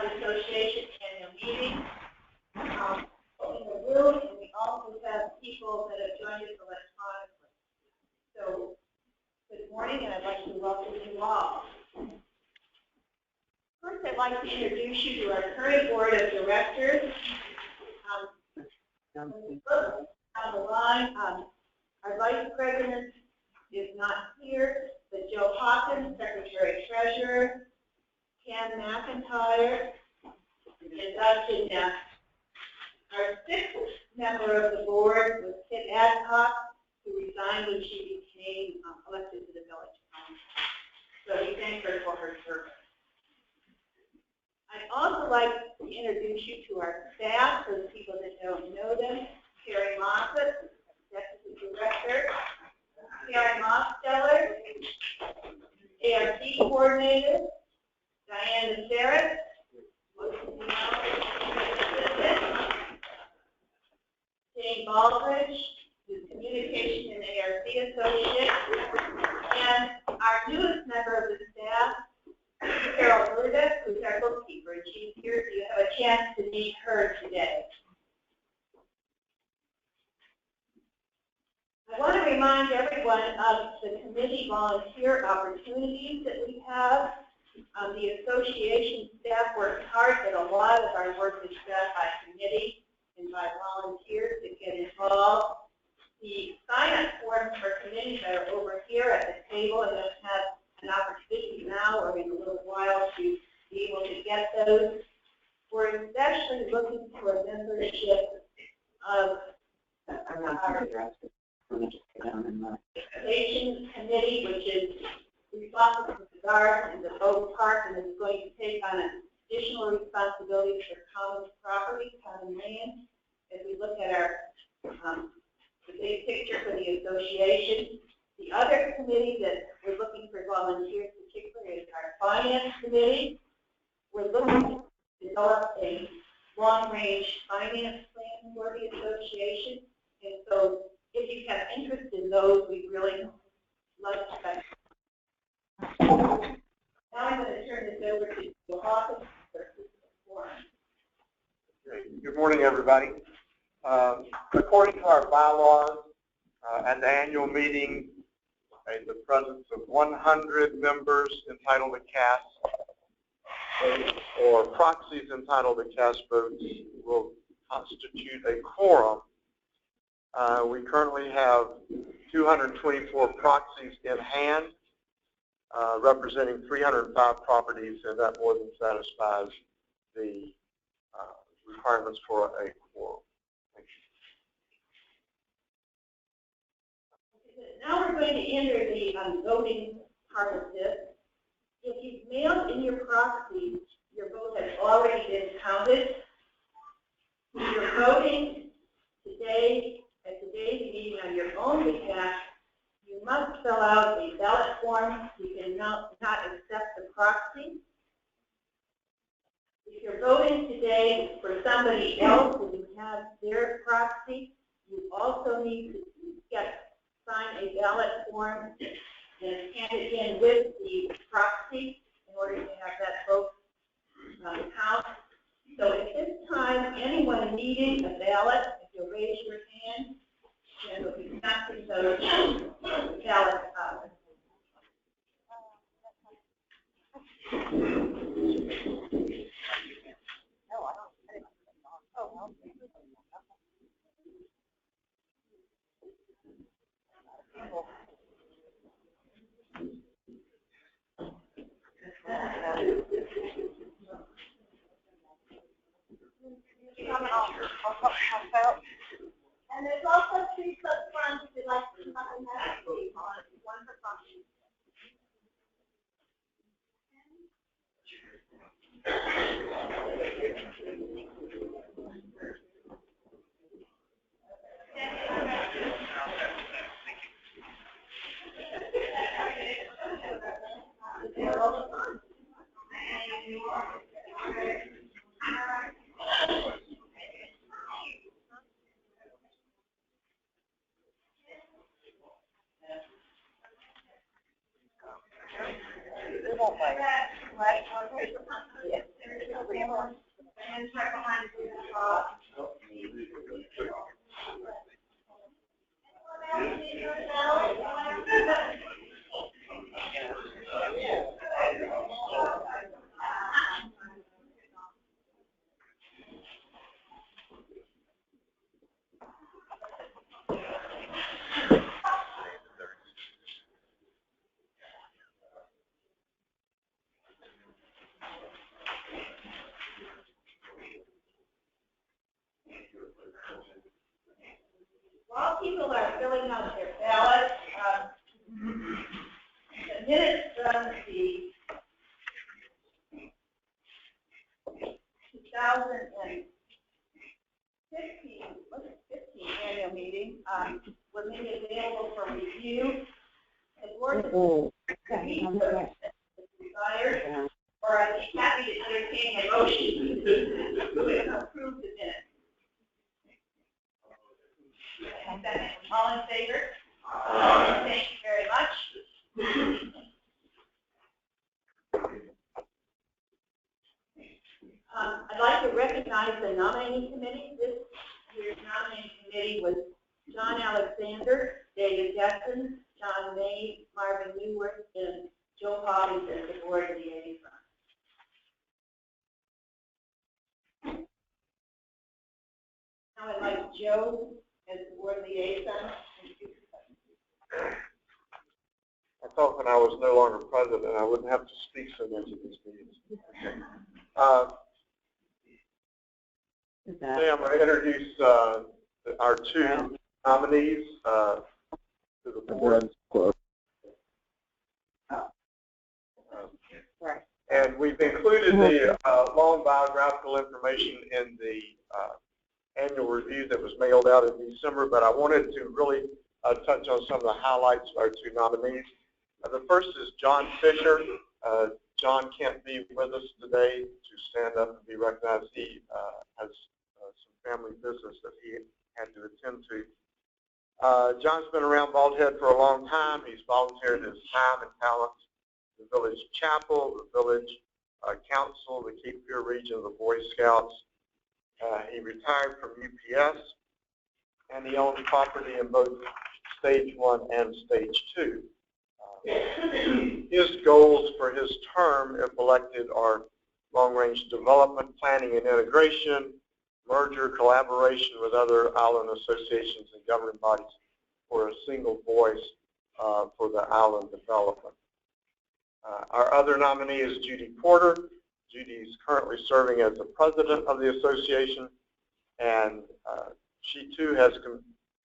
Association Annual Meeting in the room, and we also have people that have joined us electronically. So, good morning, and I'd like to welcome you all. First, I'd like to introduce you to our current board of directors. When we look down the line, our vice president is not here, but Joe Hawkins, secretary treasurer, Ken McIntyre, and Dustin Neff. Our sixth member of the board was Kit Adcock, who resigned when she became elected to the village council. So we thank her for her service. I'd also like to introduce you to our staff, for the people that don't know them. Carrie Moffett, executive director. Karen Mosteller, ARC coordinator. Diana Ferris, Jane Baldridge, who's communication and ARC associate, and our newest member of the staff, Carol Burda, who's our bookkeeper, and she's here, so you have a chance to meet her today. I want to remind everyone of the committee volunteer opportunities that we have. The association staff works hard, but a lot of our work is done by committee and by volunteers that get involved. The sign-up forms for committees are over here at the table, and they'll have an opportunity now or in a little while to be able to get those. We're especially looking for a membership of our Education Committee, which is responsible for the garden and the boat park, and is going to take on additional responsibilities for common property, common land. As we look at our the big picture for the association, the other committee that we're looking for volunteers, particularly, is our finance committee. We're looking to develop a long-range finance plan for the association, and so if you have interest in those, we really like that. Now I'm going to turn this over to Joe Hawkins for the forum. Good morning, everybody. According to our bylaws, at the annual meeting, in the presence of 100 members entitled to cast votes or proxies entitled to cast votes will constitute a quorum. We currently have 224 proxies in hand, representing 305 properties, and that more than satisfies the requirements for a quorum. Thank you. Now we're going to enter the voting part of this. If you've mailed in your proxies, your vote has already been counted. If you're voting today at today's meeting on your own behalf, you must fill out a ballot form. You cannot accept the proxy. If you're voting today for somebody else and you have their proxy, you also need to sign a ballot form and hand it in with the proxy in order to have that vote count. So at this time, anyone needing a ballot, if you'll raise your hand, and we'll be counting those ballots out. And there's also 3 sub-forms if you'd like to come and have a seat on one for function. And right behind you. While people are filling out their ballots, the minutes from the 2015 annual meeting were made available for review. The board is desired, or I'd be happy to entertain a motion to approve the minutes. All in favor? Thank you very much. I'd like to recognize the nominating committee. This year's nominating committee was John Alexander, David Jetson, John May, Marvin Newworth, and Joe Hobbs as the board liaison. Now I'd like Joe as the board liaison. I thought when I was no longer president, I wouldn't have to speak so much at these meetings. Today I'm going to introduce our two nominees to the board. And we've included the long biographical information in the annual review that was mailed out in December, but I wanted to really touch on some of the highlights of our two nominees. The first is John Fisher. John can't be with us today to stand up and be recognized. He has some family business that he had to attend to. John's been around Bald Head for a long time. He's volunteered his time and talents the village chapel, the village council, the Cape Fear region of the Boy Scouts. He retired from UPS, and he owns property in both Stage 1 and Stage 2. His goals for his term, if elected, are long-range development, planning and integration, merger, collaboration with other island associations and governing bodies for a single voice for the island development. Our other nominee is Judy Porter. Judy is currently serving as the president of the association, and she too has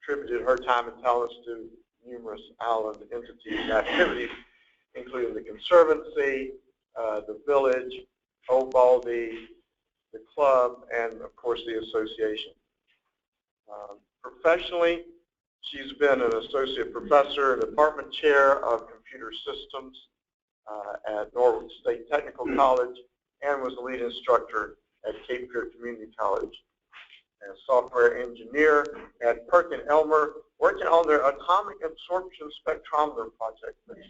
contributed her time and talents to numerous island entities and activities, including the Conservancy, the village, Old Baldy, the club, and of course the association. Professionally, she's been an associate professor and department chair of computer systems at Norwood State Technical College, and was the lead instructor at Cape Fear Community College, and software engineer at Perkin Elmer, working on their atomic absorption spectrometer project, which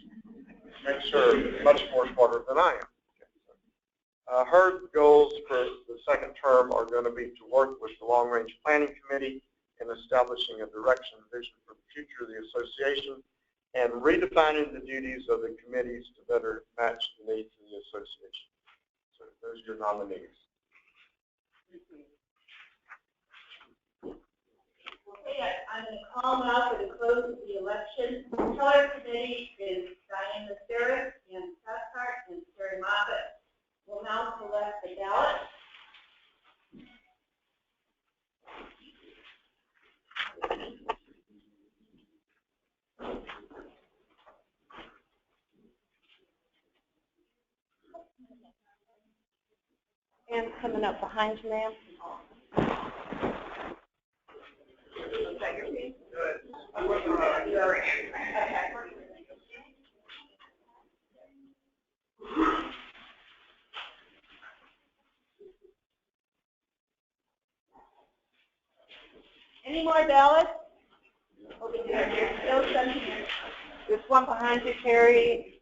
makes her much more smarter than I am. Her goals for the second term are going to be to work with the Long Range Planning Committee in establishing a direction and vision for the future of the association, and redefining the duties of the committees to better match the needs of the association. So those are your nominees. Okay, I'm going to call now for the close of the election. The color committee is Diana Sarah and Cathcart and Terry Moffitt. We'll now select the ballot. And coming up behind you, ma'am. Any more ballots? Okay, there's still some here. There's one behind you, Terry.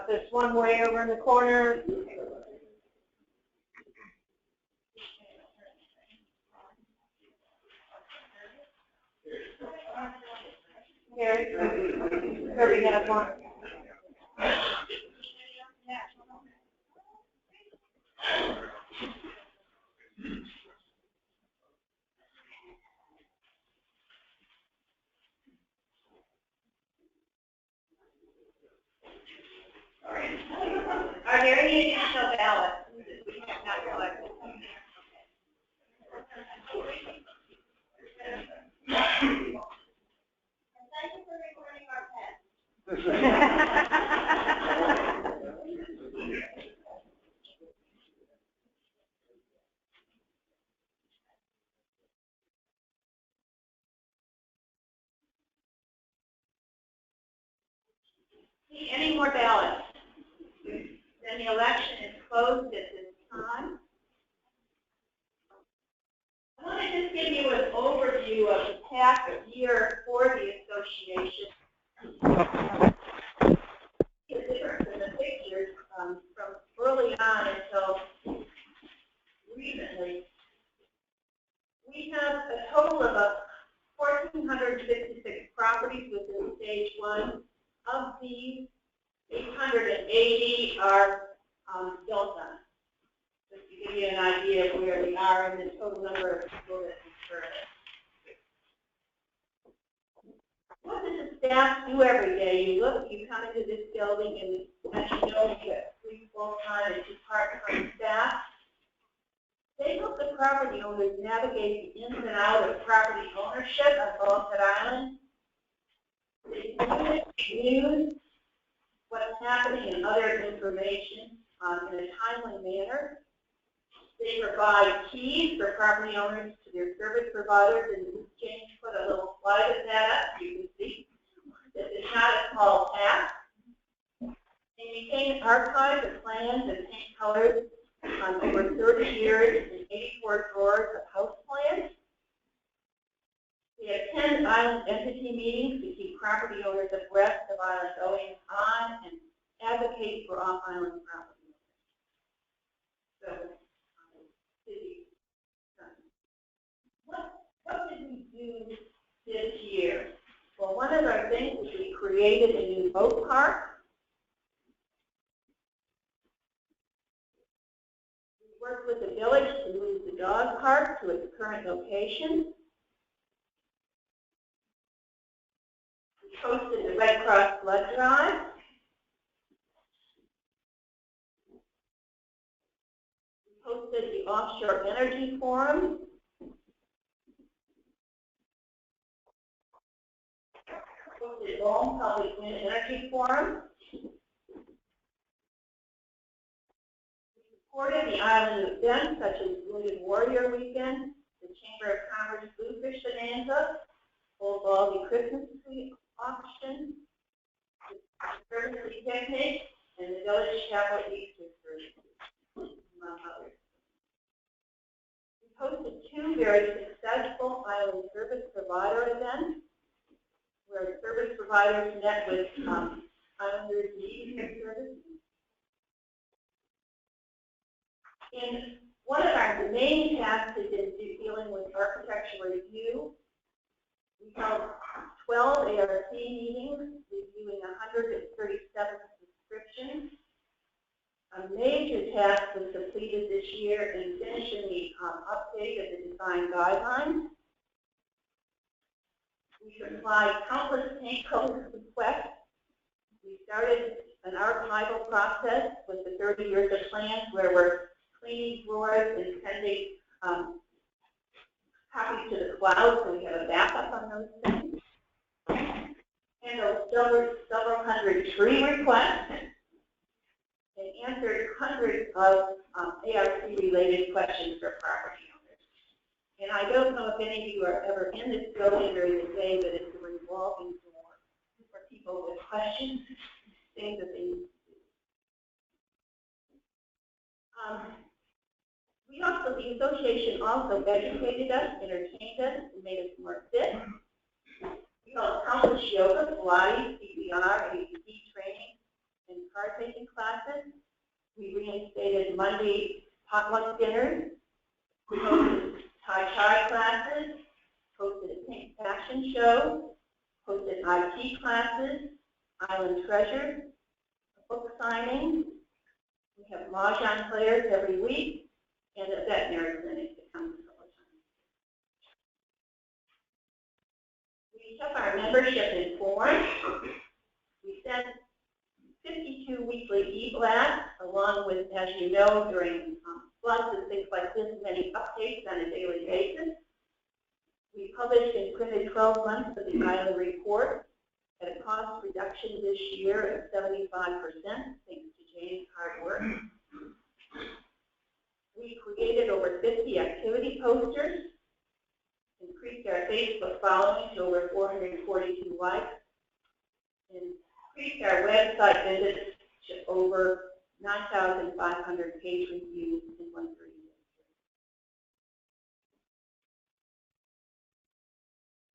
There's one way over in the corner. Here, Kirby has one. Are there any additional ballots that we have not collected? Thank you for recording our Any more ballots? Then the election is closed at this time. I want to just give you an overview of the past year for the association. The difference in the pictures from early on until recently. We have a total of 1,456 properties within stage 1. Of these, 880 are built on. Just to give you an idea of where we are in the total number of people that we serve. What does the staff do every day? You come into this building, and as you know, we have 3 full-time and 2 part-time staff. They help the property owners navigate the ins and outs of property ownership on Balsett Island. They news, what's happening, and other information in a timely manner. They provide keys for property owners to their service providers, and James put a little slide of that up. You can see that the shot is called TAP. They maintain archives of plans and paint colors over 30 years and 84 drawers of house plans. They attend island entity meetings to keep property owners abreast of island goings on and advocate for off-island property owners. So, what did we do this year? Well, one of our things is we created a new boat park. We worked with the village to move the dog park to its current location. Hosted the Red Cross Blood Drive. We hosted the Offshore Energy Forum. Hosted the Rome Public Wind Energy Forum. We supported the island events such as Wounded Warrior Weekend, the Chamber of Commerce Bluefish Bonanza, Old Baldy Christmas Tree Auction, the Service Picnic, and the Village Chapel Easter Service, among others. We hosted 2 very successful island service provider events, where service providers met with islanders needing their services. And one of our main tasks has been dealing with architectural review. We held 12 ARC meetings, reviewing 137 subscriptions. A major task was completed this year in finishing the update of the design guidelines. We supplied countless paint code requests. We started an archival process with the 30 years of plans where we're cleaning drawers and sending copies to the cloud so we have a backup on those things. Handled several hundred tree requests and answered hundreds of ARC-related questions for property owners. And I don't know if any of you are ever in this building during the day, but it's a revolving door for people with questions, things that they need to do. The association also educated us, entertained us, and made us more fit. We held countless yoga, Pilates, CPR, and APT training and card-making classes. We reinstated Monday potluck dinners. We hosted Tai Chi classes, hosted a pink fashion show, hosted IT classes, Island Treasures, a book signing. We have mahjong players every week, and a veterinary clinic that comes a couple times. We kept our membership informed. We sent 52 weekly e-blasts, along with, as you know, during floods and things like this, many updates on a daily basis. We published and printed 12 months of the Island Report at a cost reduction this year of 75%, thanks to Jane's hard work. We created over 50 activity posters, increased our Facebook following to over 442 likes, and increased our website visits to over 9,500 page reviews in 130 days.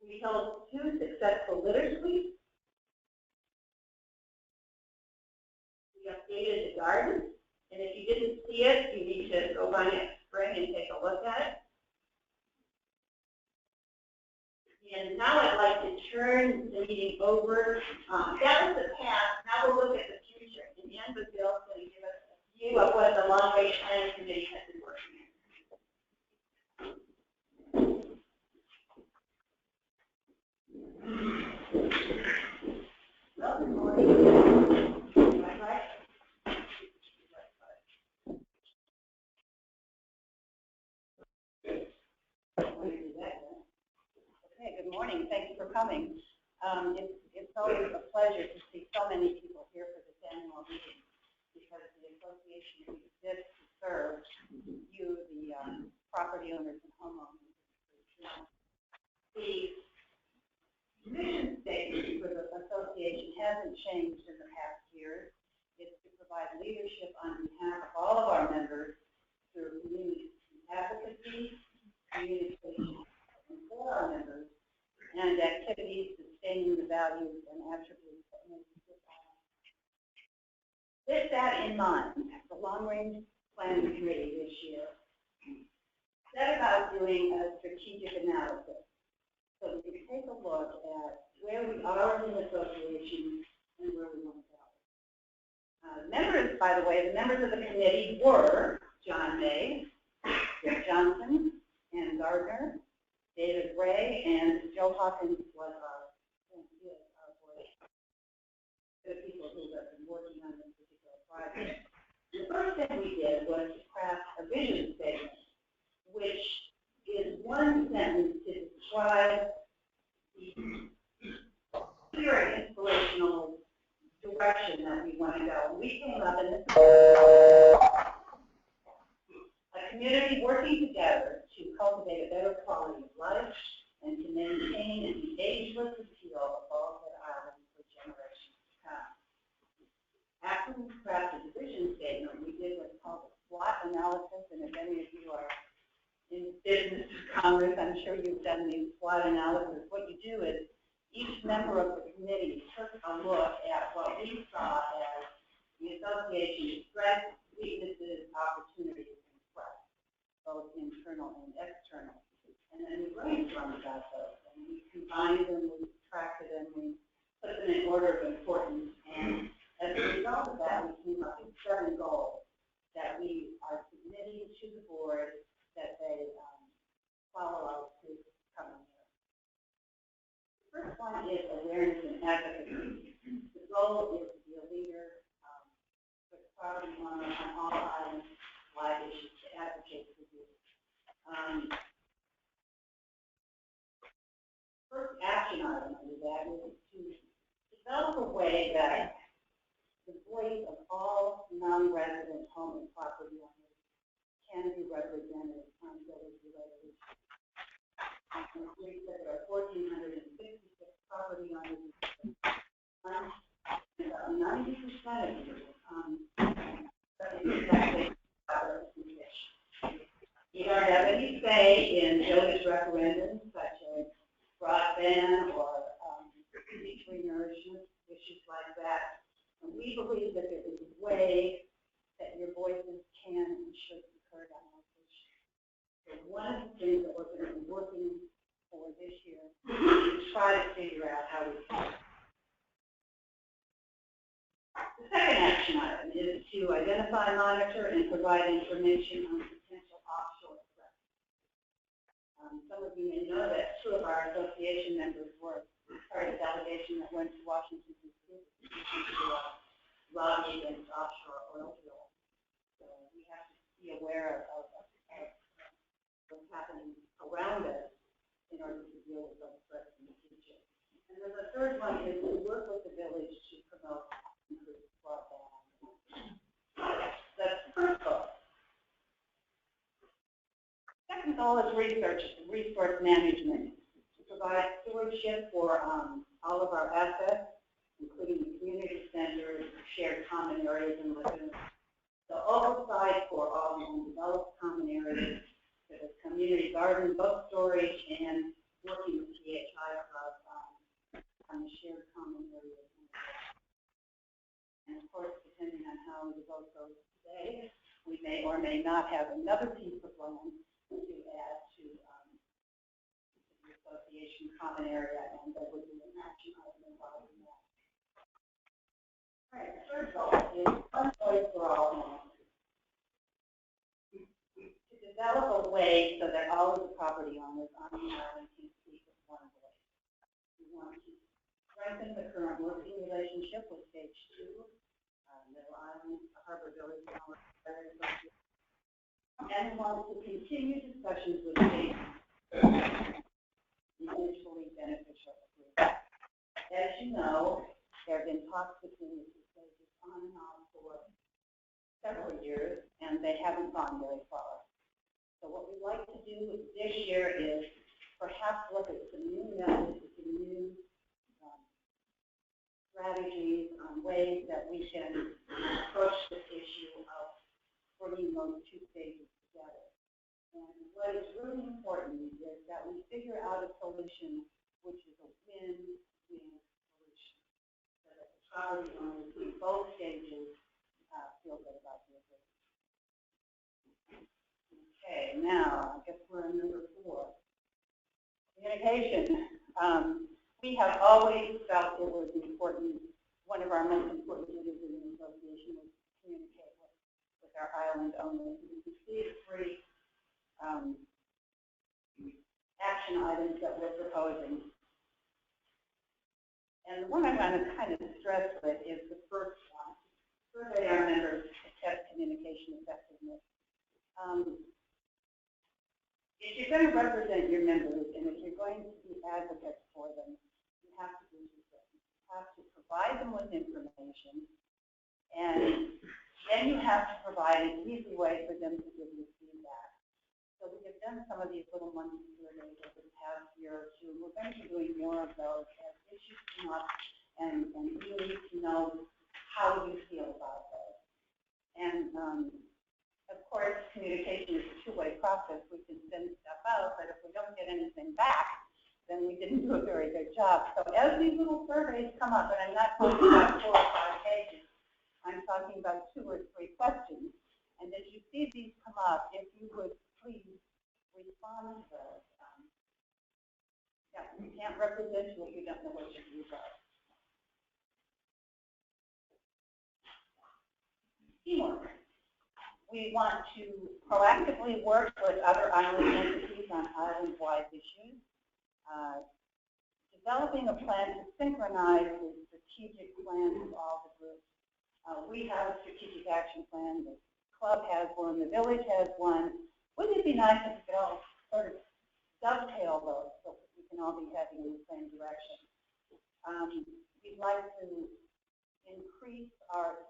We held 2 successful litter sweeps. We updated the garden, and if you didn't see it, you need to go by next spring and take a look at it. And now I'd like to turn the meeting over. That was the past. Now we'll look at the future. And Ann Bazille is going to give us a view of what the Long Range Planning Committee has been working on. Well, good morning. Right? Okay, good morning. Thanks for coming. It's always a pleasure to see so many people here for this annual meeting, because the association exists to serve you, the property owners and homeowners. The mission statement for the association hasn't changed in the past years. It's to provide leadership on behalf of all of our members through community advocacy, communication for our members, and activities sustaining the values and attributes that make this island. With that in mind, the Long Range Planning Committee this year set about doing a strategic analysis so we can take a look at where we are in the association and where we want to go. Members, by the way, the members of the committee were John May, Dick Johnson, Ann Gardner, David Ray, and Joe Hawkins was our board. The people who have been working on this particular project. The first thing we did was to craft a vision statement, which is one sentence to describe the clear and inspirational direction that we want to go. We came up in this a community working together to cultivate a better quality of life and to maintain an ageless appeal of Baldhead Island for generations to come. After we crafted the vision statement, we did what's called a SWOT analysis, and if any of you are in business or Congress, I'm sure you've done the SWOT analysis. What you do is each member of the committee took a look at what we saw as the association's strengths, weaknesses, opportunities, and threats, both internal and external. And then we brainstormed about those, and we combined them, we subtracted them, we put them in order of importance, and as a result of that, we came up with 7 goals that we are submitting to the board that they follow out to coming year. The first one is awareness and advocacy. The goal is to be a leader with property owners on all islands, wide issues to advocate for you. First action item under that is to develop a way that the voice of all non-resident home and property owners can be represented on village-related issues. We said there are 1,466 property owners. About 90% of you exactly you don't have any say in village referendums such as broadband or beach renourishment, issues like that. And we believe that way that your voices can and should be heard on this issue. So one of the things that we're going to be working for this year is try to figure out how we can. The second action item is to identify, monitor, and provide information on potential offshore threats. Some of you may know that 2 of our association members were part of a delegation that went to Washington, D.C. to lobby against offshore oil drilling. So we have to be aware of what's happening around us in order to deal with those threats in the future. And then the third one is to work with the village to promote improved broadband. That's the first goal. Second goal is research and resource management, to provide stewardship for all of our assets, including the community centers, shared common areas and lagoons. So oversight for all the undeveloped common areas, for the community garden, book storage, and working with BHA on the shared common areas. And of course, depending on how the vote goes today, we may or may not have another piece of land to add to the association common area, and there would be an action item involved in that. All right, the third goal is one voice for all homeowners. To develop a way so that all of the property owners on the island can speak with one voice. We want to strengthen the current working relationship with Stage 2, Middle Island, Harbor Village, and want to continue discussions with Stage 2, mutually beneficial agreement. As you know, there have been talks between the 2 stages on and off for several years, and they haven't gone very far. So what we'd like to do this year is perhaps look at some new methods, some new strategies on ways that we can approach this issue of bringing those 2 stages together. And what is really important is that we figure out a solution which is a win-win solution, so that the property owners in both stages feel good about the agreement. Okay, now I guess we're on number 4. Communication. We have always felt it was important. One of our most important duties in the association was to communicate with our island owners. You can see the 3 action items that we're proposing. And the one I want to kind of stress with is the first one. Survey our members to test communication effectiveness. If you're going to represent your members and if you're going to be advocates for them, you have to do 2 things. You have to provide them with information, and then you have to provide an easy way for them to give you feedback. So we have done some of these little monkey surveys over the past year or 2, and we're going to be doing more of those as issues come up, and you need to know how you feel about those. And of course, communication is a 2-way process. We can send stuff out, but if we don't get anything back, then we didn't do a very good job. So as these little surveys come up, and I'm not talking about 4 or 5 pages, I'm talking about 2 or 3 questions. And as you see these come up, if you would please respond to those. Yeah, you can't represent you if you don't know what your views are. Teamwork. We want to proactively work with other island entities on island-wide issues. Developing a plan to synchronize the strategic plans of all the groups. We have a strategic action plan. The club has one. The village has one. Wouldn't it be nice if we could all sort of dovetail those so we can all be heading in the same direction? We'd like to increase our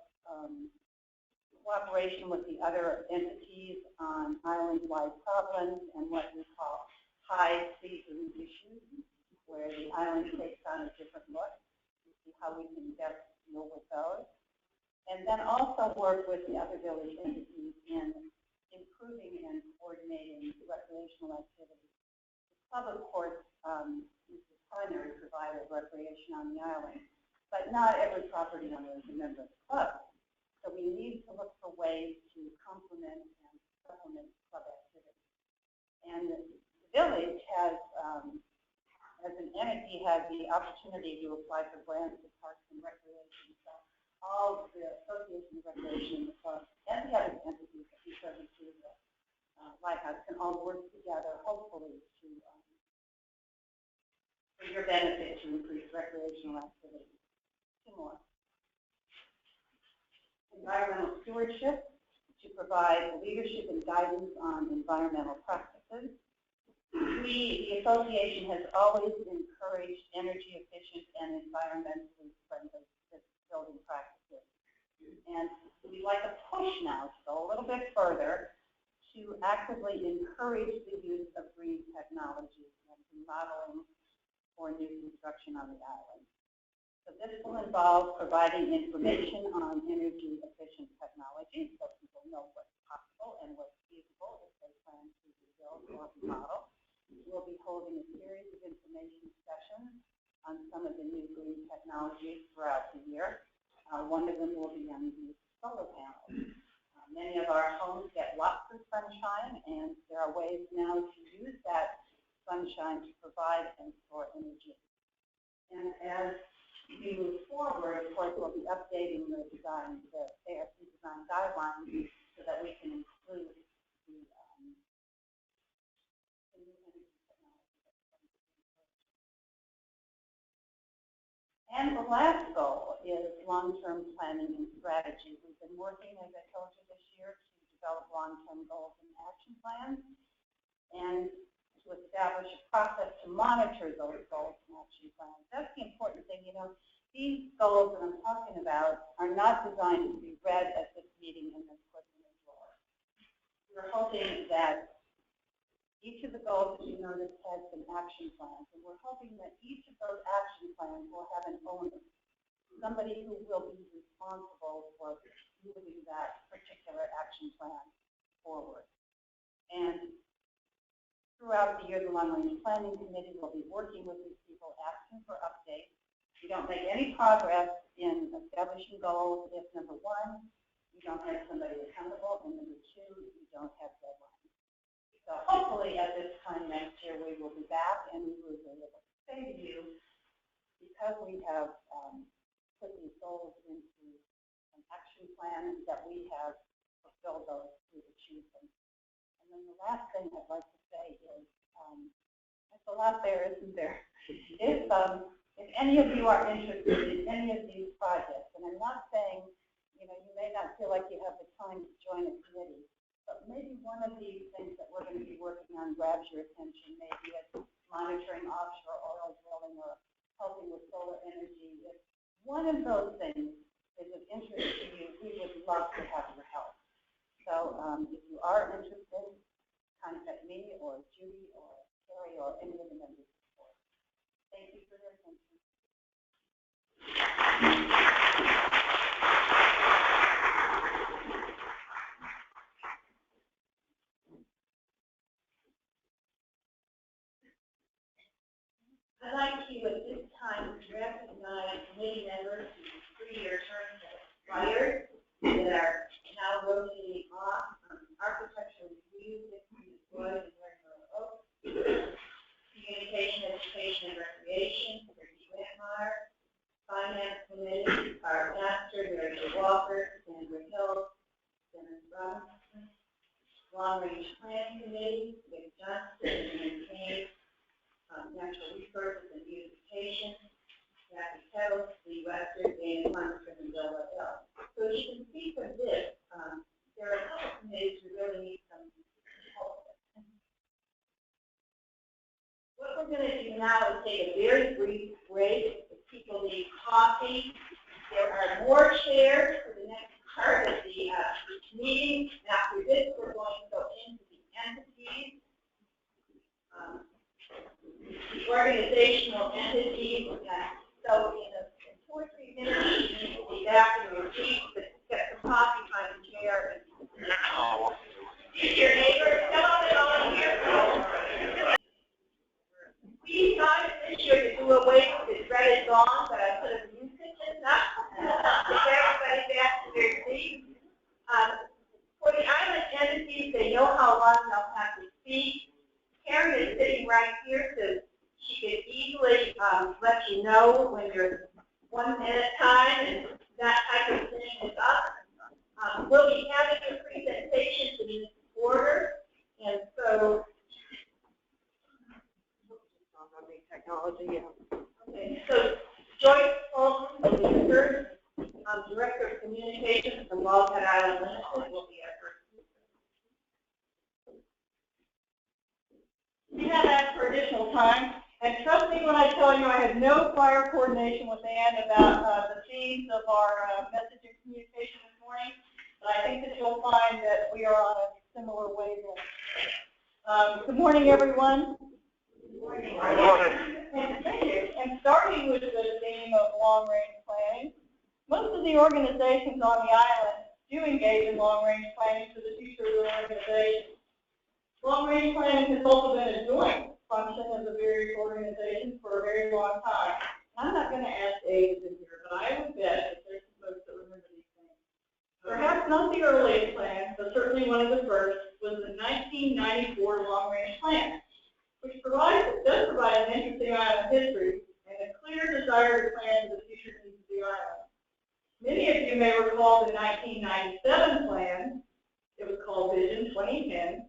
cooperation with the other entities on island-wide problems and what we call high-season issues, where the island takes on a different look. We see how we can best deal with those. And then also work with the other village entities in improving and coordinating recreational activities. The club, of course, is the primary provider of recreation on the island, but not every property owner is a member of the club. So we need ways to complement and supplement club activities. And the village has, as an entity, has the opportunity to apply for grants to Parks and Recreation. So all of the Association of Recreation clubs and the other entities that we serve to the Lighthouse can all work together, hopefully, to for your benefit to increase recreational activity. Two more. Environmental stewardship, to provide leadership and guidance on environmental practices. The association has always encouraged energy efficient and environmentally friendly building practices. And we'd like to push now to go a little bit further to actively encourage the use of green technology and remodeling or new construction on the island. So this will involve providing information on energy efficient technology so people know what's possible and what's feasible if they plan to rebuild or remodel. We'll be holding a series of information sessions on some of the new green technologies throughout the year. One of them will be on the use of solar panels. Many of our homes get lots of sunshine, and there are ways now to use that sunshine to provide and store energy. And as we move forward, of course, we'll be updating the design, the ARC design guidelines so that we can include the new energy technology. And the last goal is long-term planning and strategy. We've been working, as I told you, this year to develop long-term goals and action plans and to establish a process to monitor those goals and action plans. That's the important thing. You know, these goals that I'm talking about are not designed to be read at this meeting and then put in a drawer. We're hoping that each of the goals, as you notice, has some action plans, and we're hoping that each of those action plans will have an owner, somebody who will be responsible for moving that particular action plan forward. And throughout the year, the Long Range Planning Committee will be working with these people, asking for updates. We don't make any progress in establishing goals if, number one, you don't have somebody accountable, and number two, you don't have deadlines. So hopefully at this time next year, we will be back and we will be able to say to you, because we have put these goals into an action plan, that we have fulfilled those, we've achieved them. And then the last thing I'd like to say is, there's a lot there, isn't there? If any of you are interested in any of these projects, and I'm not saying, you know, you may not feel like you have the time to join a committee, but maybe one of these things that we're going to be working on grabs your attention, maybe it's monitoring offshore oil drilling or helping with solar energy. If one of those things is of interest to you, we would love to have your help. So if you are interested, contact me or Judy or Carrie or any of the members of the board. Thank you for your attention. I'd like to, at this time, recognize committee members whose 3-year terms have expired that are now rotating off. Architecture review, Dixon Wood, and Warehouse Oak. Communication, Education, and Recreation, Ricky Whitmire. Finance Committee, our pastor, Mary Jo Walker, Sandra Hill, Dennis Robinson. Long Range Planning Committee, Vic Johnston, and Kane. Natural Resources and Beautification, Kathy Kettles, Lee Webster, Dana Hunter, and Bill Liddell. So you can see from this, there are a couple of committees who really need some help. What we're going to do now is take a very brief break. If people need coffee, there are more chairs for the next part of the meeting. After this, we're going to go into the entities. Organizational entities, so in 2 or 3 minutes, you will be back in your seat, but get some coffee, find a chair. Your neighbors, come on here. We decided this year to do away with the dreaded gong, but I put a music in now to get everybody back to their seats. they know how long they'll have to speak. Karen is sitting right here, so she can easily let you know when your 1 minute time and that type of thing is up. We'll be having a presentation in this order, and so technology, okay, so Joyce Fulton, the leader, Director of Communications from BHA Annual Meeting, will be our first speaker. We have asked for additional time, and trust me when I tell you I had no prior coordination with Ann about the themes of our message and communication this morning, but I think that you'll find that we are on a similar wavelength. Good morning, everyone. Good morning. And starting with the theme of long-range planning, most of the organizations on the island do engage in long-range planning for the future of their organization. Long-range planning has also been a joint function of the various organizations for a very long time. I'm not going to ask A's in here, but I would bet that there's some folks that remember these things. Perhaps not the earliest plan, but certainly one of the first, was the 1994 long-range plan, which does provide an interesting island history and a clear desire to plan for the future needs of the island. Many of you may recall the 1997 plan. It was called Vision 2010,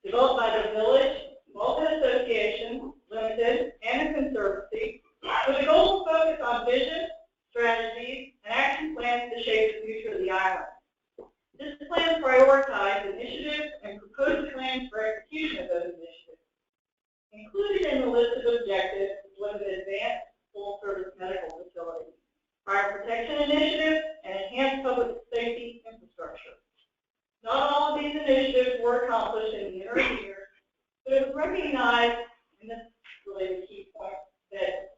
developed by the Village Multi Association Limited and the Conservancy, with a goal to focus on vision, strategies, and action plans to shape the future of the island. This plan prioritized initiatives and proposed plans for execution of those initiatives. Included in the list of objectives was an advanced full-service medical facility, fire protection initiatives, and enhanced public safety infrastructure. Not all of these initiatives were accomplished in the interim years, but it was recognized, and this is really the key point, that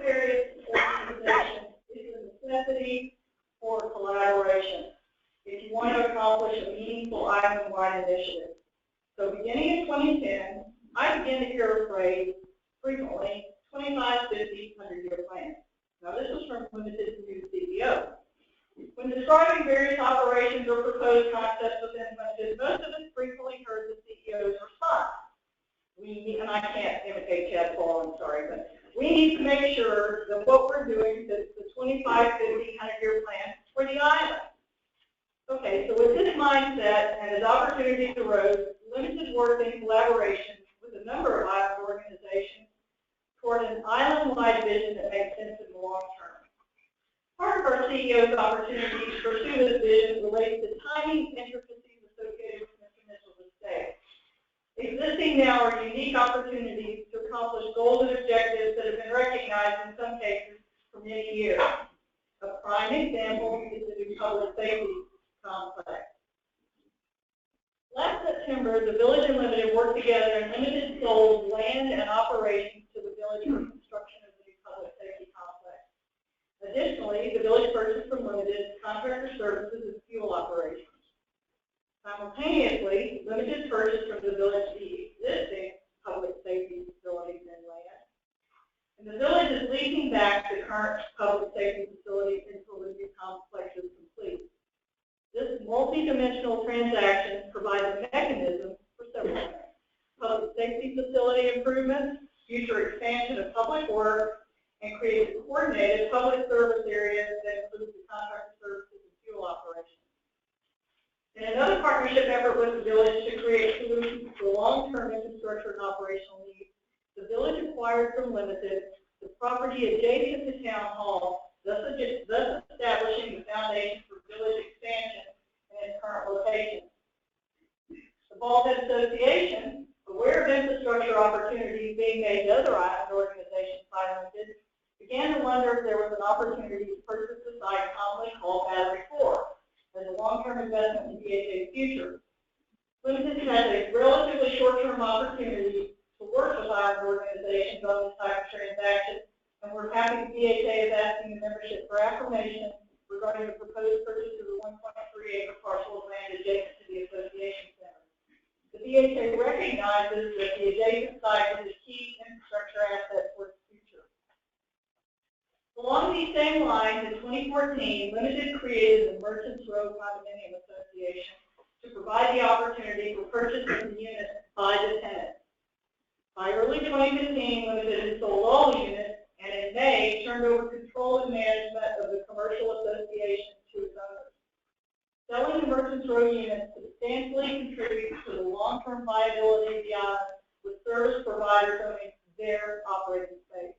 various organizations is a necessity for collaboration if you want to accomplish a meaningful island-wide initiative. So beginning in 2010, I began to hear a phrase frequently, 25, 50, 100-year plan. Now this was from Limited's new CEO. When describing various operations or proposed concepts within Limited, most of us frequently heard the CEO's response. And I can't imitate Chad Paul, I'm sorry, but we need to make sure that what we're doing is the 25, 50, 100-year plan for the island. Okay, so with this mindset and as opportunities arose, Limited worked in collaboration with a number of island organizations toward an island-wide vision that makes sense in the long term. Part of our CEO's opportunity to pursue this vision relates to timing intricacies associated with Mr. Mitchell's estate. Existing now are unique opportunities to accomplish goals and objectives that have been recognized in some cases for many years. A prime example is the new public safety complex. Last September, the Village and Limited worked together and Limited sold land and operations to the Village for construction of the new public safety complex. Additionally, the Village purchased from Limited contractor services and fuel operations. Simultaneously, Limited purchased from the Village the existing public safety facilities and land. And the Village is leasing back the current public safety facilities until the new complex is complete. This multi-dimensional transaction provides a mechanism for several things: public safety facility improvements, future expansion of public work, and creates coordinated public service areas that include the contractor services and fuel operations. In another partnership effort with the Village to create solutions for long-term infrastructure and operational needs, the Village acquired from Limited the property adjacent to Town Hall, thus establishing the foundation for Village expansion in its current location. The Baldhead Association, aware of infrastructure opportunities being made to other island organizations by Limited, began to wonder if there was an opportunity to purchase the site commonly called Battery 4 as a long-term investment in BHA's future. Limited has a relatively short-term opportunity to work with island organizations on this type of transaction, and we're happy BHA is asking the membership for affirmation regarding the proposed purchase of the 1.3-acre parcel of land adjacent to the Association Center. The BHA recognizes that the adjacent site is a key infrastructure asset for its future. Along these same lines, in 2014, 2014, Limited created the Merchants Row Condominium Association to provide the opportunity for purchase of the units by the tenants. By early 2015, Limited had sold all the units, and in May, turned over control and management of the commercial association to its owners. Selling the Merchants Row units substantially contributes to the long-term viability of the island, with service providers owning their operating space.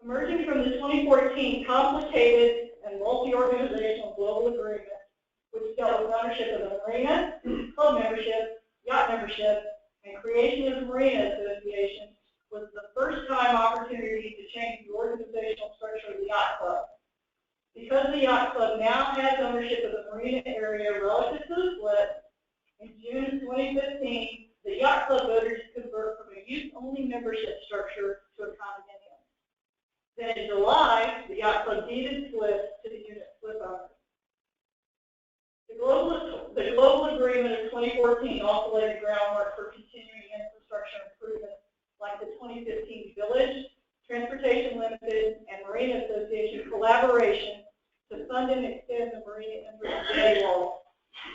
Emerging from the 2014 complicated and multi-organizational global agreement, which dealt with ownership of the marina, club membership, yacht membership, and creation of the Marina Association, was the first-time opportunity to change the organizational structure of the Yacht Club. Because the Yacht Club now has ownership of the marina area relative to the split, in June 2015, the Yacht Club voted to convert from a youth-only membership structure to a condominium. Then in July, the Yacht Club deeded split to the unit split owners. The global agreement of 2014 also laid the groundwork for continuing infrastructure improvements like the 2015 Village, Transportation Limited, and Marina Association collaboration to fund and extend the marina infrastructure wall.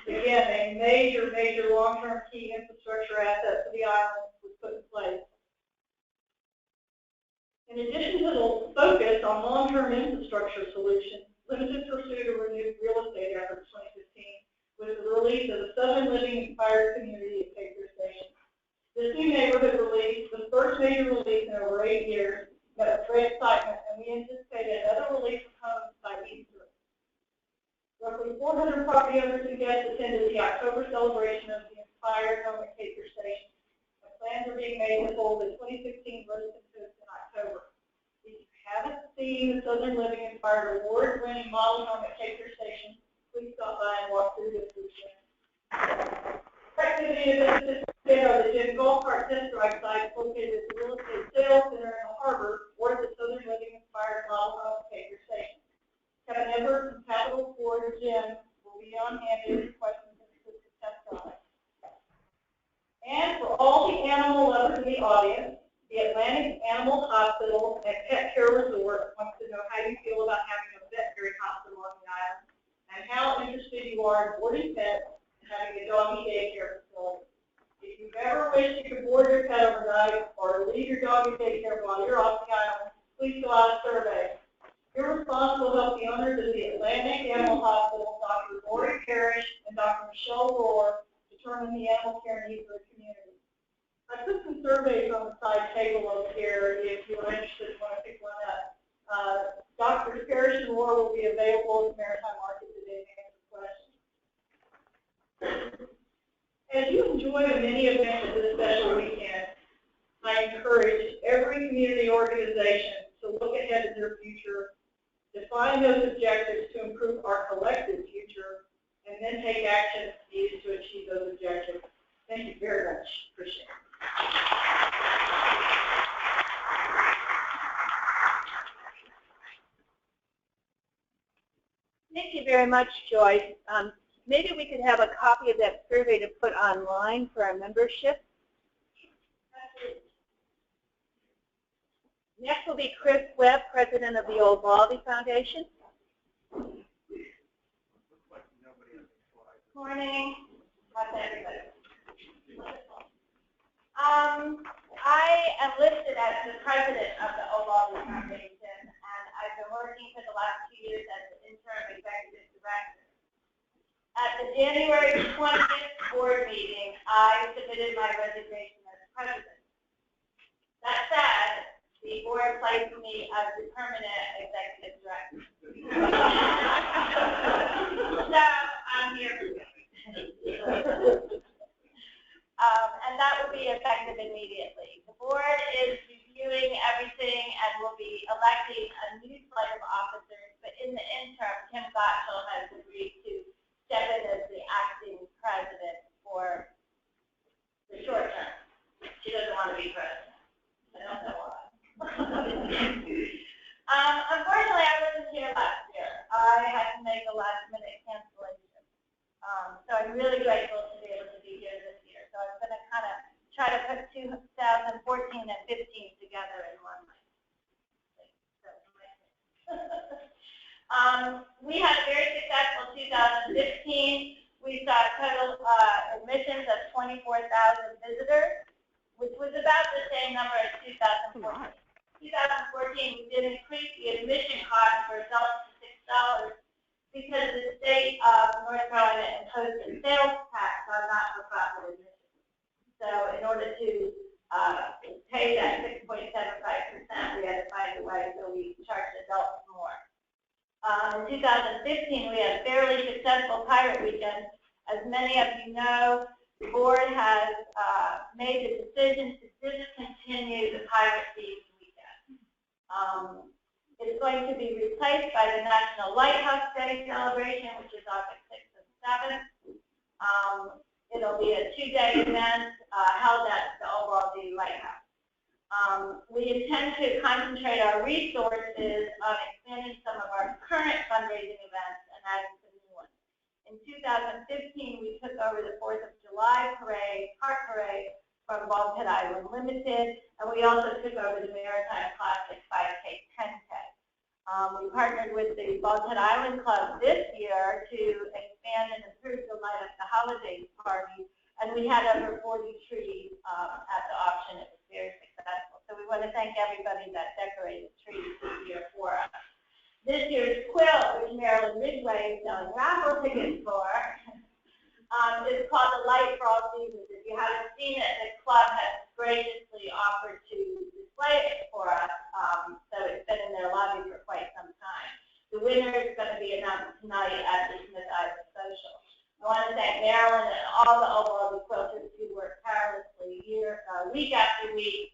Again, a major long-term key infrastructure asset for the island was put in place. In addition to the focus on long-term infrastructure solutions, Limited pursued a renewed real estate effort in 2015 with the release of the Southern Living Inspired Community at Cape Station. This new neighborhood release, the first major release in over 8 years, met with great excitement, and we anticipate another release of homes by Easter. Roughly 400 property owners and guests attended the October celebration of the Inspired Home at Cape Station. And plans are being made to hold the 2016 Roasted Toast in October. If you haven't seen the Southern Living Inspired award-winning model home at Cape Station, please stop by and walk through this weekend. Activity events are the gym golf cart test drive sites located at the Real Estate Sales Center in the Harbor or the Southern Living Inspired model home at Cape Station. Kevin Edwards from Capital Ford Gym will be on hand to answer questions and assist with test drive. And for all the animal lovers in the audience, the Atlantic Animal Hospital and Pet Care Resort wants to know how you feel about having a veterinary hospital on the island and how interested you are in boarding pets and having a doggy daycare facility. If you've ever wished you could board your pet overnight or leave your doggy daycare while you're off the island, please fill out a survey. Your response will help the owners of the Atlantic Animal Hospital, Dr. Lori Parrish and Dr. Michelle Rohr, determine the animal care needs of the community. I put some surveys on the side table over here if you're interested and want to pick one up. Dr. Parrish and Rohr will be available at the Maritime Market today to answer questions. As you enjoy the many events of this special weekend, I encourage every community organization to look ahead to their future, define those objectives to improve our collective future, and then take action needed to achieve those objectives. Thank you very much. Appreciate it. Thank you very much, Joyce. Maybe we could have a copy of that survey to put online for our membership. Next will be Chris Webb, President of the Old Baldy Foundation. Morning. How's everybody? I am listed as the president of the Old Baldy Foundation, and I've been working for the last 2 years as the interim executive director. At the January 20th board meeting, I submitted my resignation as president. That said, the board placed me as the permanent executive director. So I'm here for you. And that will be effective immediately. The board is reviewing everything and will be electing a new slate of officers, but in the interim, Kim Gottschall has agreed to step in as the acting president for the short term. She doesn't want to be president. I don't know why. Unfortunately, I wasn't here last year. I had to make a last-minute cancellation. So I'm really grateful to be able to be here this year. So I'm going to kind of try to put 2014 and 15 together in one night. We had a very successful 2015. We saw total admissions of 24,000 visitors, which was about the same number as 2014. 2014, we did increase the admission cost for adults to $6 because the state of North Carolina imposed a sales tax on not-for-profit admissions. So in order to pay that 6.75%, we had to find a way, so we charged adults more. In 2015, we had a fairly successful pirate weekend. As many of you know, the board has made the decision to discontinue the pirate themed weekend. It's going to be replaced by the National Lighthouse Day celebration, which is August 6th and 7th. It'll be a 2-day event held at the Ovaltine Lighthouse. We intend to concentrate our resources on expanding some of our current fundraising events and adding some new ones. In 2015, we took over the 4th of July park parade from Bald Head Island Limited, and we also took over the Maritime Classic 5K 10K. We partnered with the Bald Head Island Club this year to expand and improve the Light Up the Holidays party, and we had over 40 trees at the auction. It was very successful. So we want to thank everybody that decorated trees this year for us. This year's quilt, which Maryland Midway is selling raffle tickets for, is called the Light for All Seasons. If you haven't seen it, the club has graciously offered to display it for us. So it's been in their lobby for quite some time. The winner is going to be announced tonight at the Smith Island Social. I want to thank Marilyn and all the Ovaltine quilters who work tirelessly week after week.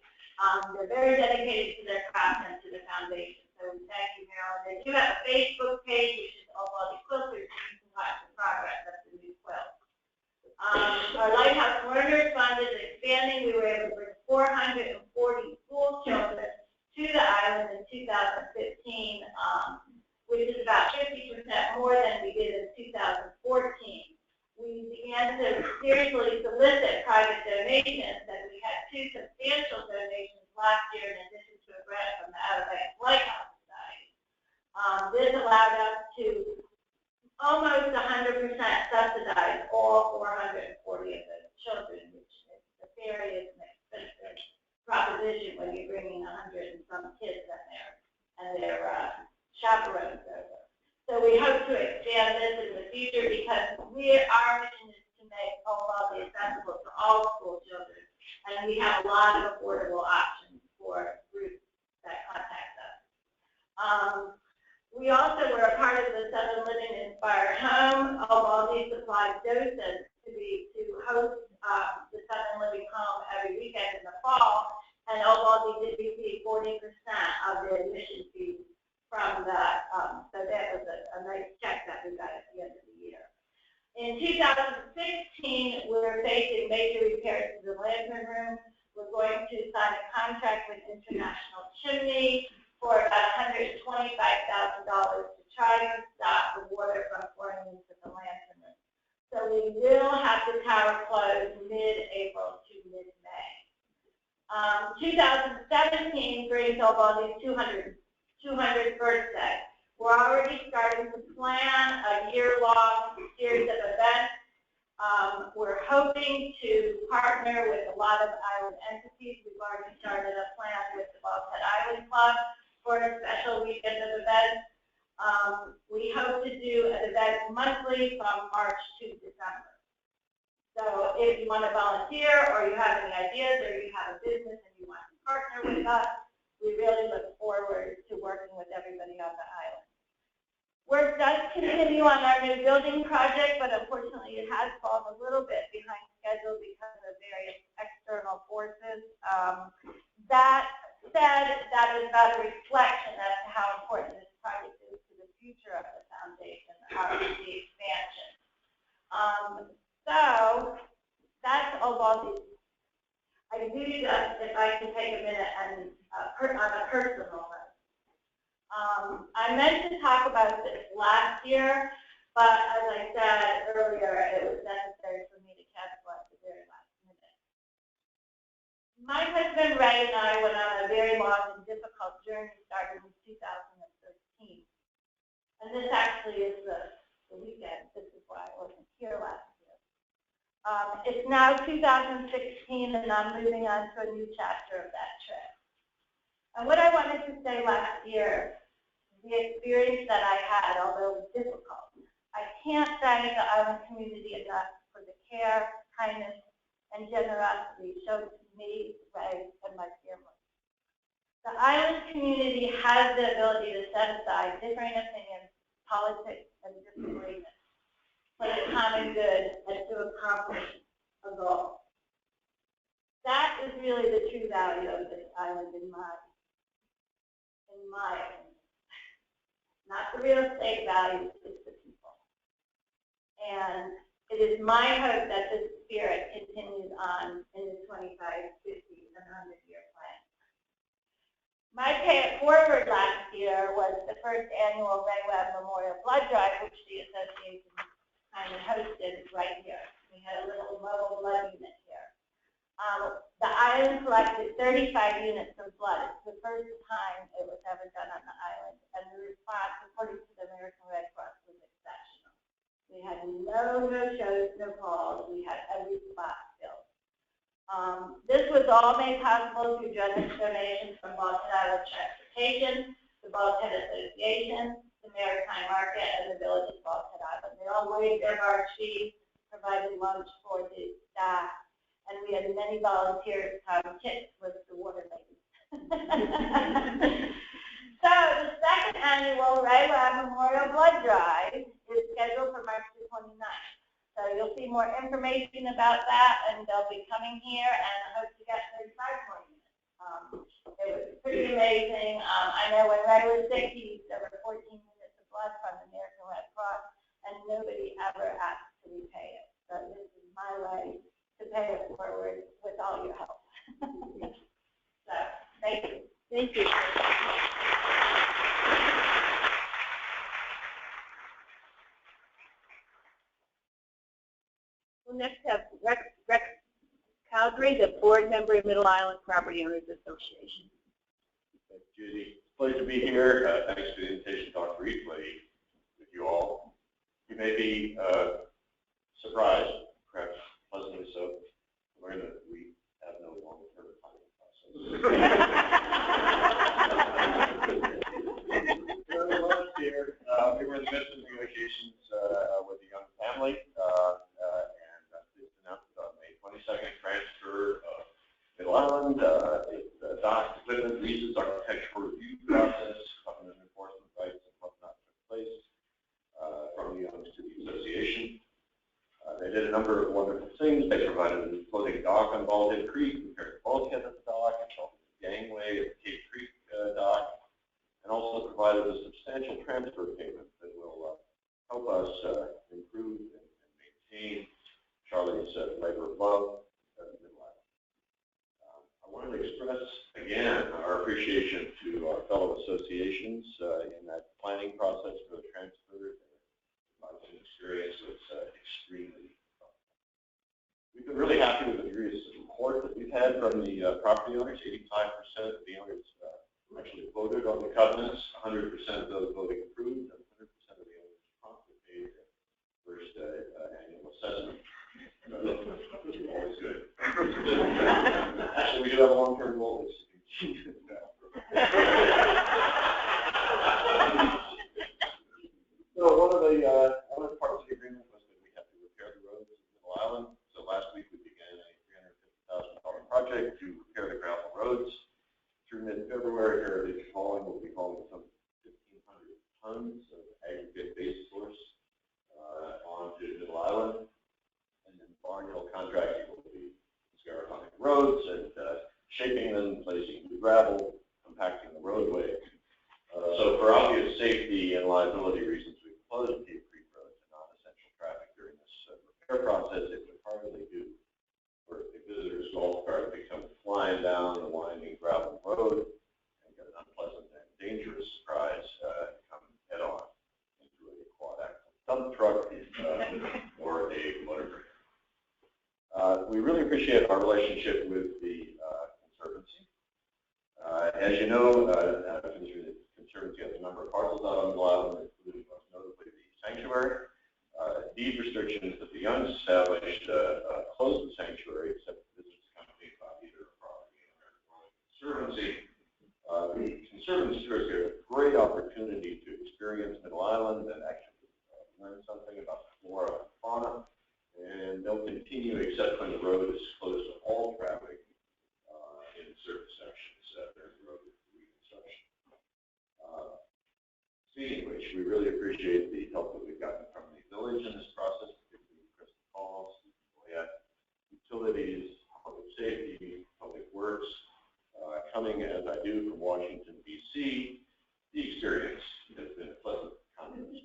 They're very dedicated to their craft and to the foundation. So thank you, Marilyn. They do have a Facebook page, which is Ovaltine Quilters. You can watch the progress of the new quilt. Our Lighthouse Learners Fund is expanding. We were able to bring 440 school children to the island in 2015, which is about 50% more than we did in 2014. We began to seriously solicit private donations, and we had 2 substantial donations last year in addition to a grant from the Outer Banks Lighthouse Society. This allowed us to almost 100% subsidize all 440 of those children, which is a very expensive proposition when you're bringing 100 and some kids and their chaperones over. So we hope to expand this in the future because our mission is to make Ovaltine accessible to all school children, and we have a lot of affordable options for groups that contact us. We also were a part of the Southern Living Inspired Home. Ovaltine supplied doses to host the Southern Living Home every weekend in the fall, and Ovaltine did receive 40% of the admission fees from that. So that was a nice check that we got at the end of the year. In 2016, we're facing major repairs to the lantern room. We're going to sign a contract with International Chimney for about $125,000 to try to stop the water from pouring into the lantern room. So we will have the tower closed mid-April to mid-May. 2017 brings Ovaltine's 200th birthday. We're already starting to plan a year-long series of events. We're hoping to partner with a lot of island entities. We've already started a plan with the Bald Head Island Club for a special weekend of events. We hope to do an event monthly from March to December. So if you want to volunteer or you have any ideas or you have a business and you want to partner with us, we really look forward to working with everybody on the island. Work does continue on our new building project, but unfortunately it has fallen a little bit behind schedule because of various external forces. That said, that is not a reflection as to how important this project is to the future of the foundation, the expansion. So that's Ovaltine. I do just, if I can take a minute and on a personal note. I meant to talk about this last year, but as I said earlier, it was necessary for me to cancel at the very last minute. My husband Ray and I went on a very long and difficult journey starting in 2013. And this actually is the weekend. This is why I wasn't here last year. It's now 2016, and I'm moving on to a new chapter of that trip. And what I wanted to say last year, the experience that I had, although it was difficult, I can't thank the island community enough for the care, kindness, and generosity shown to me, Ray, and my family. The island community has the ability to set aside differing opinions, politics, and disagreements for the common good and to accomplish a goal. That is really the true value of this island in my opinion. Not the real estate value, it's the people. And it is my hope that this spirit continues on in the 25, 50, and 100-year plan. My pay it forward last year was the first annual Ray Webb Memorial Blood Drive, which the association kind of hosted right here. We had a little mobile blood unit here. The island collected 35 units of blood. It's the first time it was ever done on the island, and the response, according to the American Red Cross, was exceptional. We had no shows, no calls. We had every spot filled. This was all made possible through generous donations from Bulkhead Island Transportation, the Bulkhead Association, the Maritime Market, and the Village of Bulkhead Island. They all waived their barge fees, provided lunch for the staff, and we had many volunteers come tips with the water ladies. So the second annual Ray Webb Memorial Blood Drive is scheduled for March the 29th. So you'll see more information about that, and they'll be coming here, and I hope to get 35 more units. It was pretty amazing. I know when Ray was sick, he used over 14 units of blood from the American Red Cross, and nobody ever asked to repay it. So this is my way to pay it forward with all your help. So, thank you. Thank you. We'll next have Rex Cowdery, the board member of Middle Island Property Owners Association. Thanks, Judy. It's a pleasure to be here. Thanks for the invitation to talk briefly with you all. You may be surprised, perhaps pleasantly so, to learn that we have no long-term planning process. Last year, we were in the midst of negotiations with a young family, and I'm pleased to announce that on May 22nd, transfer of Middle Island, docs, equipment, leases, architectural review process, covenant enforcement rights, and whatnot took place from the owners to the association. They did a number of wonderful things. They provided a floating dock on Baldhead Creek, repaired the bulkhead at the dock, installed the gangway at the Cape Creek dock, and also provided a substantial transfer payment that will help us improve and maintain Charlie's labor of love at Middle Island. I wanted to express again our appreciation to our fellow associations in that planning process for the transfer. My experience was extremely helpful. We've been really happy with the degree of support that we've had from the property owners. 85% of the owners actually voted on the covenants. 100% of those voting approved, and 100% of the owners promptly paid their first annual assessment. Always good. Actually, we do have a long-term goal. So one of the other parts of the agreement was that we have to repair the roads in Middle Island. So last week we began a $350,000 project to repair the gravel roads. Through mid-February, Heritage Hauling will be hauling some 1,500 tons of aggregate base source onto Middle Island. And then Barnhill Contracting will be scarifying roads and shaping them, placing new gravel, compacting the roadway. So for obvious safety and liability reasons, we've closed Cape Creek Road to non-essential traffic during this repair process. It would hardly do for a visitor's golf cart to come flying down the winding gravel road and get an unpleasant and dangerous surprise come head on into a quad-axle dump truck or a motor grader. We really appreciate our relationship with the Conservancy. As you know, the Conservancy has a number of parcels out on Middle Island, including sanctuary. Deed restrictions that the Youngs established closed the sanctuary except for business companies on either property owner or conservancy. The conservancy tours are a great opportunity to experience Middle Island and actually learn something about the flora and fauna. And they'll continue except when the road is closed to all traffic in certain sections during the road reconstruction. Speaking of which, we really appreciate the help that we've gotten from the village in this process, particularly Crystal Falls, utilities, public safety, public works. Coming as I do from Washington, D.C., the experience has been a pleasant contrast.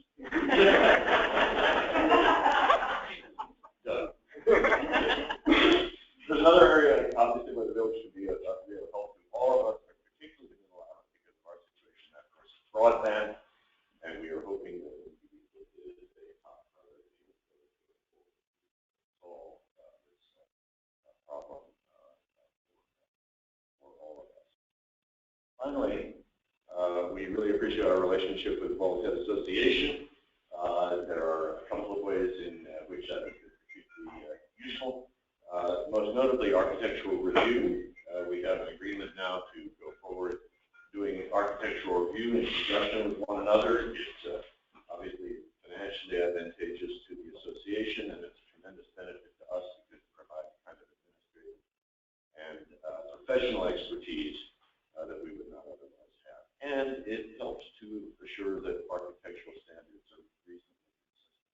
There's another area, obviously, where the village should be a real help to all of us, but particularly the Middle Island because of our situation. That, of course, is broadband, and we are hoping that it is a top priority to solve this problem for all of us. Finally, we really appreciate our relationship with the Bald Head Association. There are a couple of ways in which that is particularly useful. Most notably, architectural review. We have an agreement now to go forward doing architectural review in conjunction with one another. It's obviously financially advantageous to the association, and it's a tremendous benefit to us because it provides kind of administrative and professional expertise that we would not otherwise have. And it helps to assure that architectural standards are reasonably consistent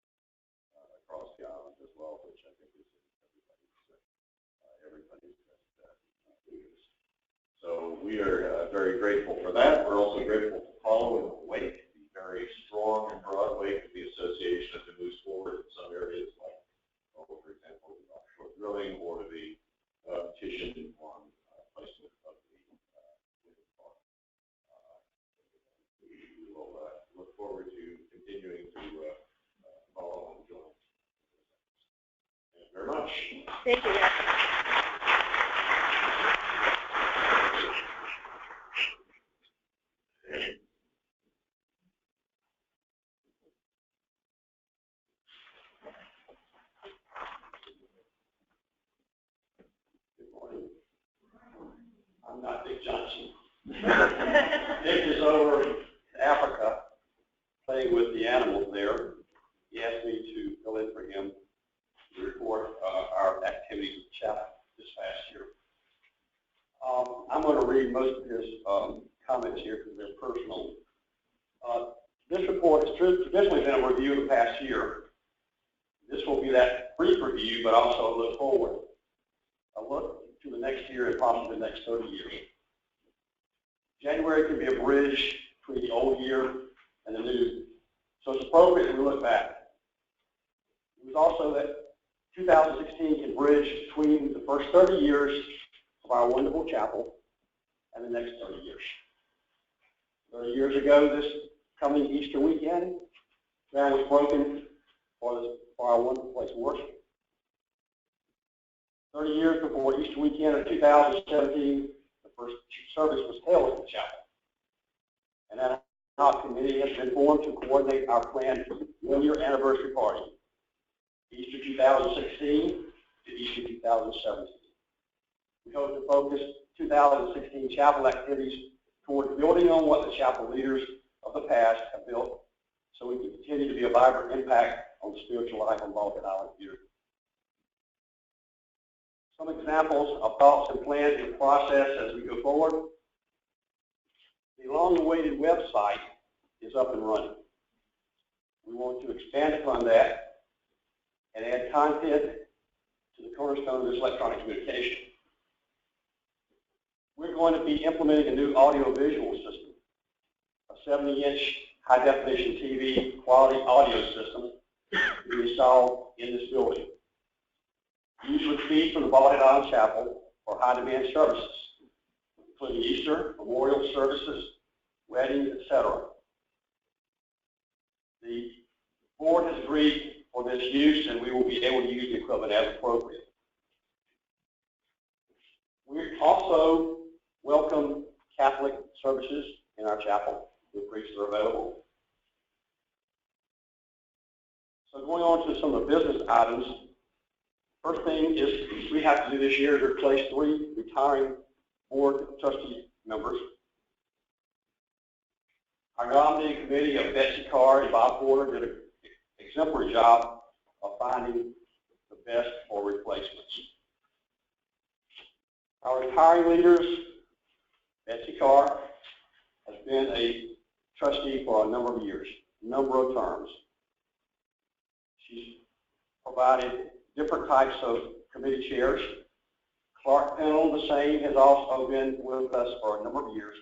across the island as well, which I think is in everybody's best interest. So we are very grateful for that. We're also grateful to follow in the wake, the very strong and broad wake of the association as it moves forward in some areas like, for example, the offshore drilling or the petition on placement of the wind farm. We will look forward to continuing to follow and join. Thank you very much. Thank you. I'm not Dick Johnson. Dick is over in Africa playing with the animals there. He asked me to fill in for him to report our activities at the chapel this past year. I'm going to read most of his comments here because they're personal. This report has traditionally been a review of the past year. This will be that brief review, but also a look forward. A look to the next year and possibly the next 30 years. January can be a bridge between the old year and the new, so it's appropriate we look back. It was also that 2016 can bridge between the first 30 years of our wonderful chapel and the next 30 years. 30 years ago, this coming Easter weekend, ground was broken for our wonderful place of worship. 30 years before Easter weekend of 2017, the first service was held at the chapel. And that our committee has been formed to coordinate our planned one-year anniversary party, Easter 2016 to Easter 2017. We hope to focus 2016 chapel activities toward building on what the chapel leaders of the past have built so we can continue to be a vibrant impact on the spiritual life on Bald Head Island here. Some examples of thoughts and plans in process as we go forward. The long-awaited website is up and running. We want to expand upon that and add content to the cornerstone of this electronic communication. We're going to be implementing a new audio-visual system, a 70-inch high-definition TV quality audio system to be installed in this building. These would feed from the Bald Head Island Chapel for high-demand services, including Easter, memorial services, weddings, etc. The board has agreed for this use, and we will be able to use the equipment as appropriate. We also welcome Catholic services in our chapel. The priests are available. So going on to some of the business items, first thing is we have to do this year is replace 3 retiring board trustee members. Our nominating committee of Betsy Carr and Bob Porter did an exemplary job of finding the best for replacements. Our retiring leaders, Betsy Carr has been a trustee for a number of years, number of terms. She's provided different types of committee chairs. Clark Pennell, the same, has also been with us for a number of years.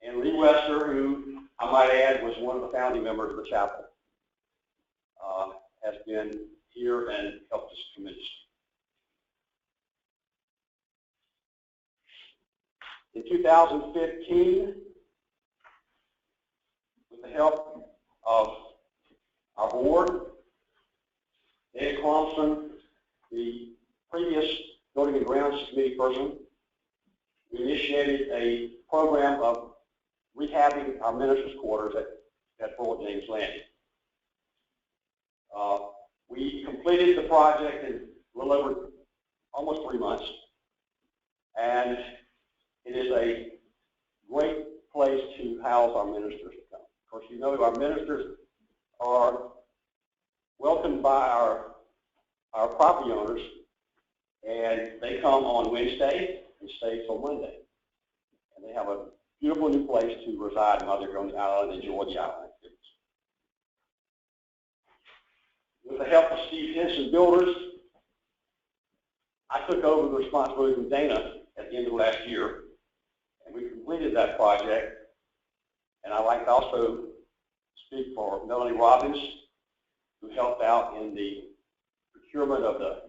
And Lee Wester, who I might add was one of the founding members of the chapel, has been here and helped us tremendously. In 2015, with the help of our board, Ed Clomson, the previous Building and Grounds Committee person, we initiated a program of rehabbing our ministers' quarters at Fort James Landing. We completed the project in a little over almost 3 months, and it is a great place to house our ministers. Of course, you know our ministers are welcomed by our property owners, and they come on Wednesday and stay till Monday. And they have a beautiful new place to reside while they're on the island and enjoy the island activities. With the help of Steve Henson Builders, I took over the responsibility from Dana at the end of last year, and we completed that project. And I'd like to also speak for Melanie Robbins, who helped out in the procurement of the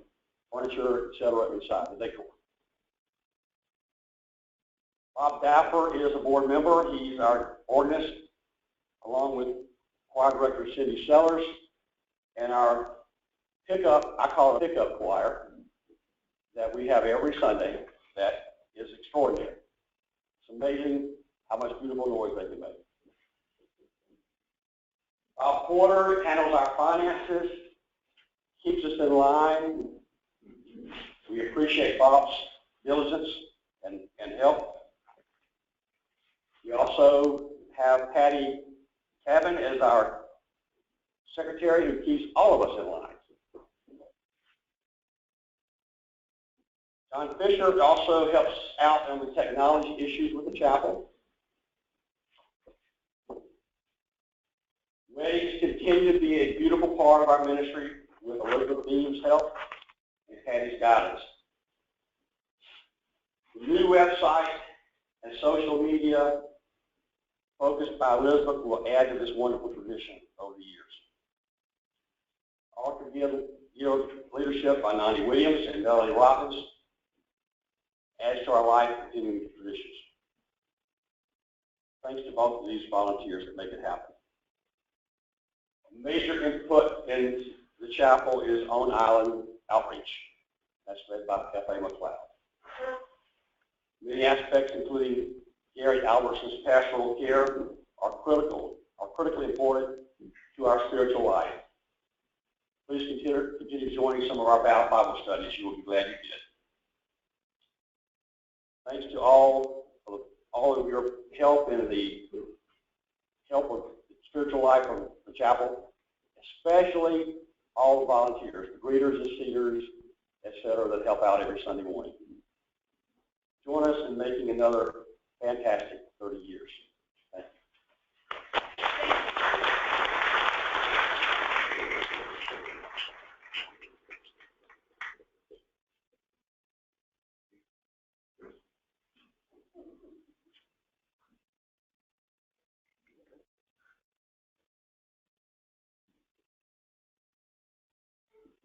furniture, et cetera, inside the decor. Bob Daffer is a board member. He's our organist, along with choir director Cindy Sellers, and our pickup, I call it a pickup choir, that we have every Sunday that is extraordinary. It's amazing how much beautiful noise they can make. Bob Porter handles our finances, keeps us in line. We appreciate Bob's diligence and help. We also have Patty Cabin as our secretary, who keeps all of us in line. John Fisher also helps out on the technology issues with the chapel. Weddings continue to be a beautiful part of our ministry with Elizabeth Beam's help and Patty's guidance. The new website and social media focused by Elizabeth will add to this wonderful tradition over the years. All together, leadership by Nani Williams and Melanie Robbins adds to our life continuing traditions. Thanks to both of these volunteers that make it happen. A major input in the chapel is on island outreach. That's led by F.A. McLeod. Many aspects, including Gary Albertson's pastoral care, are critically important to our spiritual life. Please continue joining some of our Bible studies. You will be glad you did. Thanks to all of your help in the help of the spiritual life of the chapel, especially all the volunteers, the greeters, the seaters, etc., that help out every Sunday morning. Join us in making another fantastic 30 years. Thank you.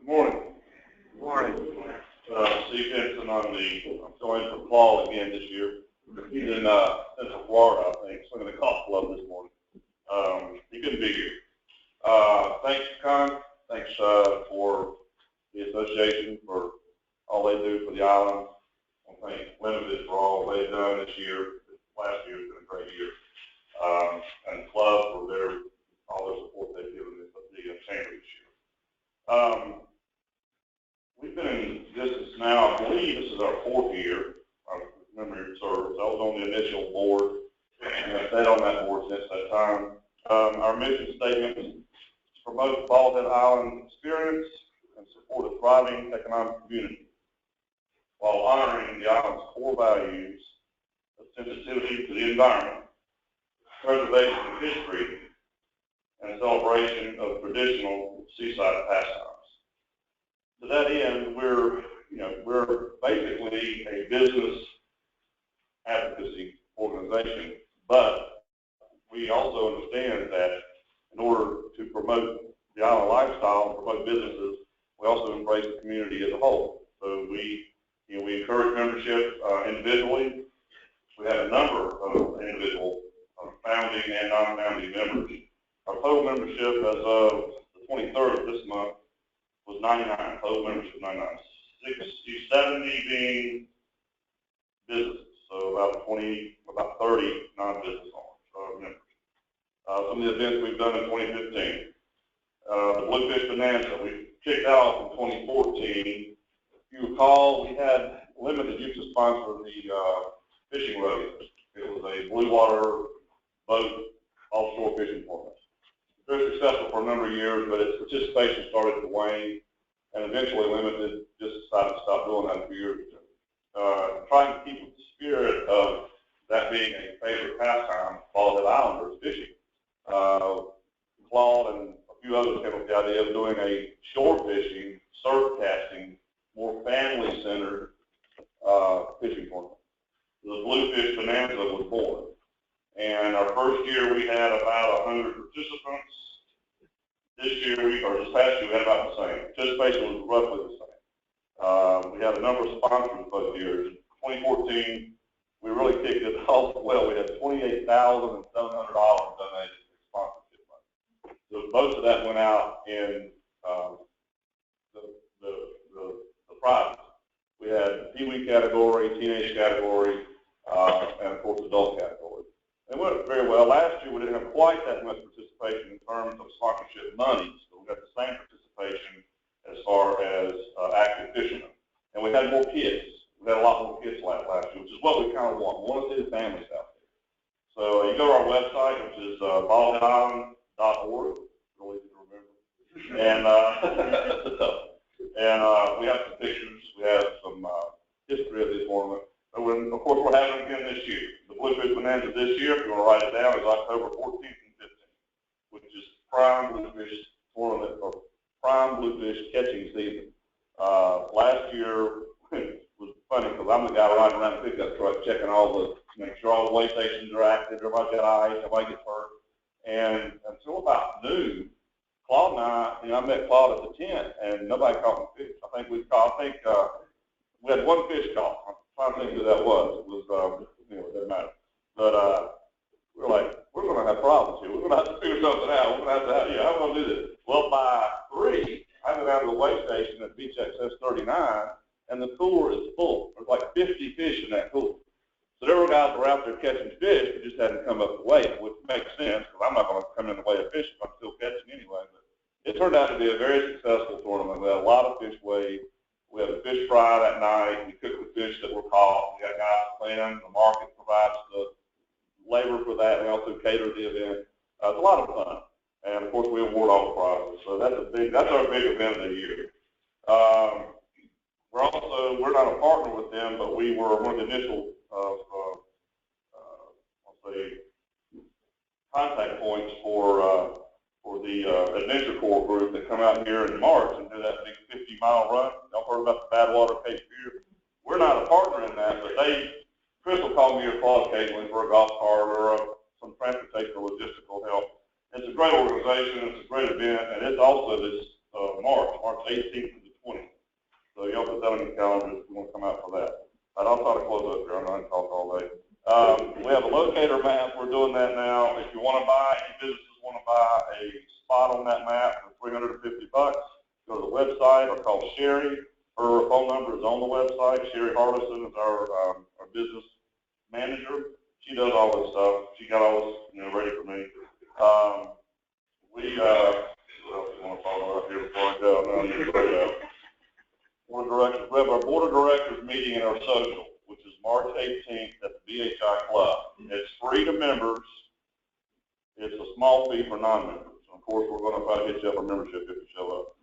Good morning. Good morning. Steve Henson I'm filling for Paul again this year. He's in Central Florida, I think, swinging the golf club this morning. He couldn't be here. Thanks, Con. Thanks for the association for all they do for the island. I thank Limited for all they've done this year. Last year has been a great year. And the club for all their support they've given the chamber this year. We've been in business now, I believe this is our 4th year. I remember your service. I was on the initial board, and I've stayed on that board since that time. Our mission statement is to promote Bald Head Island experience and support a thriving economic community while honoring the island's core values of sensitivity to the environment, preservation of history, and celebration of traditional seaside pastimes. To that end, we're basically a business advocacy organization, but we also understand that in order to promote the island lifestyle and promote businesses, we also embrace the community as a whole. So we encourage membership individually. We have a number of individual founding and non-founding members. Our total membership as of the 23rd of this month was 99, total membership 99. 70 being businesses, so about 30 non-business owners, members. Some of the events we've done in 2015. The Bluefish Bonanza, we kicked off in 2014. If you recall, we had limited use to sponsor the fishing rodeo. It was a blue water boat offshore fishing tournament. Very successful for a number of years, but its participation started to wane, and eventually Limited just decided to stop doing that a few years ago. Trying to keep with the spirit of that being a favorite pastime of Bald Head Islanders, fishing. Claude and a few others came up with the idea of doing a shore fishing, surf casting, more family-centered fishing tournament. The Bluefish Bonanza was born. And our first year, we had about 100 participants. This past year, we had about the same. Participation was roughly the same. We had a number of sponsors both years. In 2014, we really kicked it off well. We had $28,700 donated to sponsorship money. So most of that went out in the prizes. We had Pee-wee category, teenage category, and of course adult category. It went very well. Last year, we didn't have quite that much participation in terms of sponsorship monies, but we got the same participation as far as active fishermen. And we had more kids. We had a lot more kids last year, which is what we kind of want. We want to see the families out there. So you go to our website, which is baldheadisland.org. Really easy to remember. And we have some pictures. We have some history of this tournament. And of course, we're having it again this year. The Bluefish Bonanza this year, if you want to write it down, is October 14th and 15th, which is prime bluefish tournament or prime bluefish catching season. Last year was funny because I'm the guy riding around the pickup truck checking make sure all the weigh stations are active, everybody's got ice, nobody gets hurt. And until about noon, Claude and I met Claude at the tent, and nobody caught any fish. I think we had one fish caught. I'm trying to think who that was. It was, it doesn't matter. But we're like, we're going to have problems here. We're going to have to figure something out. We're going to have to, how are we going to do this? Well, by 3, I go down to the weigh station at Beach Access 39, and the cooler is full. There's like 50 fish in that cooler. So there were guys that were out there catching fish, but just hadn't come up to weigh it, which makes sense, because I'm not going to come in the way of fish if I'm still catching anyway. But it turned out to be a very successful tournament. We had a lot of fish weighed. We had a fish fry that night. We cooked the fish that were caught. We got guys cleaning. The market provides the labor for that. We also cater the event. It's a lot of fun. And of course, we award all the prizes. So that's our big event of the year. We're not a partner with them, but we were one of the initial, contact points for the Adventure Corps group that come out here in March and do that big 50-mile run. Y'all heard about the Badwater Cape Fear? We're not a partner in that, but Chris will call me or Claude occasionally for a golf cart or some transportation or logistical help. It's a great organization. It's a great event, and it's also this March 18th to the 20th. So y'all put that on your calendar if you want to come out for that. But I'll try to close up here. I know I can talk all day. We have a locator map. We're doing that now. If you want to buy, any businesses want to buy a spot on that map for $350, go to the website or call Sherry. Her phone number is on the website. Sherry Hardison is our business manager. She does all this stuff. She got all this ready for me. What else do you want to follow up here before I go? No. Directors meeting and our social, which is March 18th at the BHA Club. It's free to members. It's a small fee for non-members. Of course, we're going to try to get you up a membership if you show up.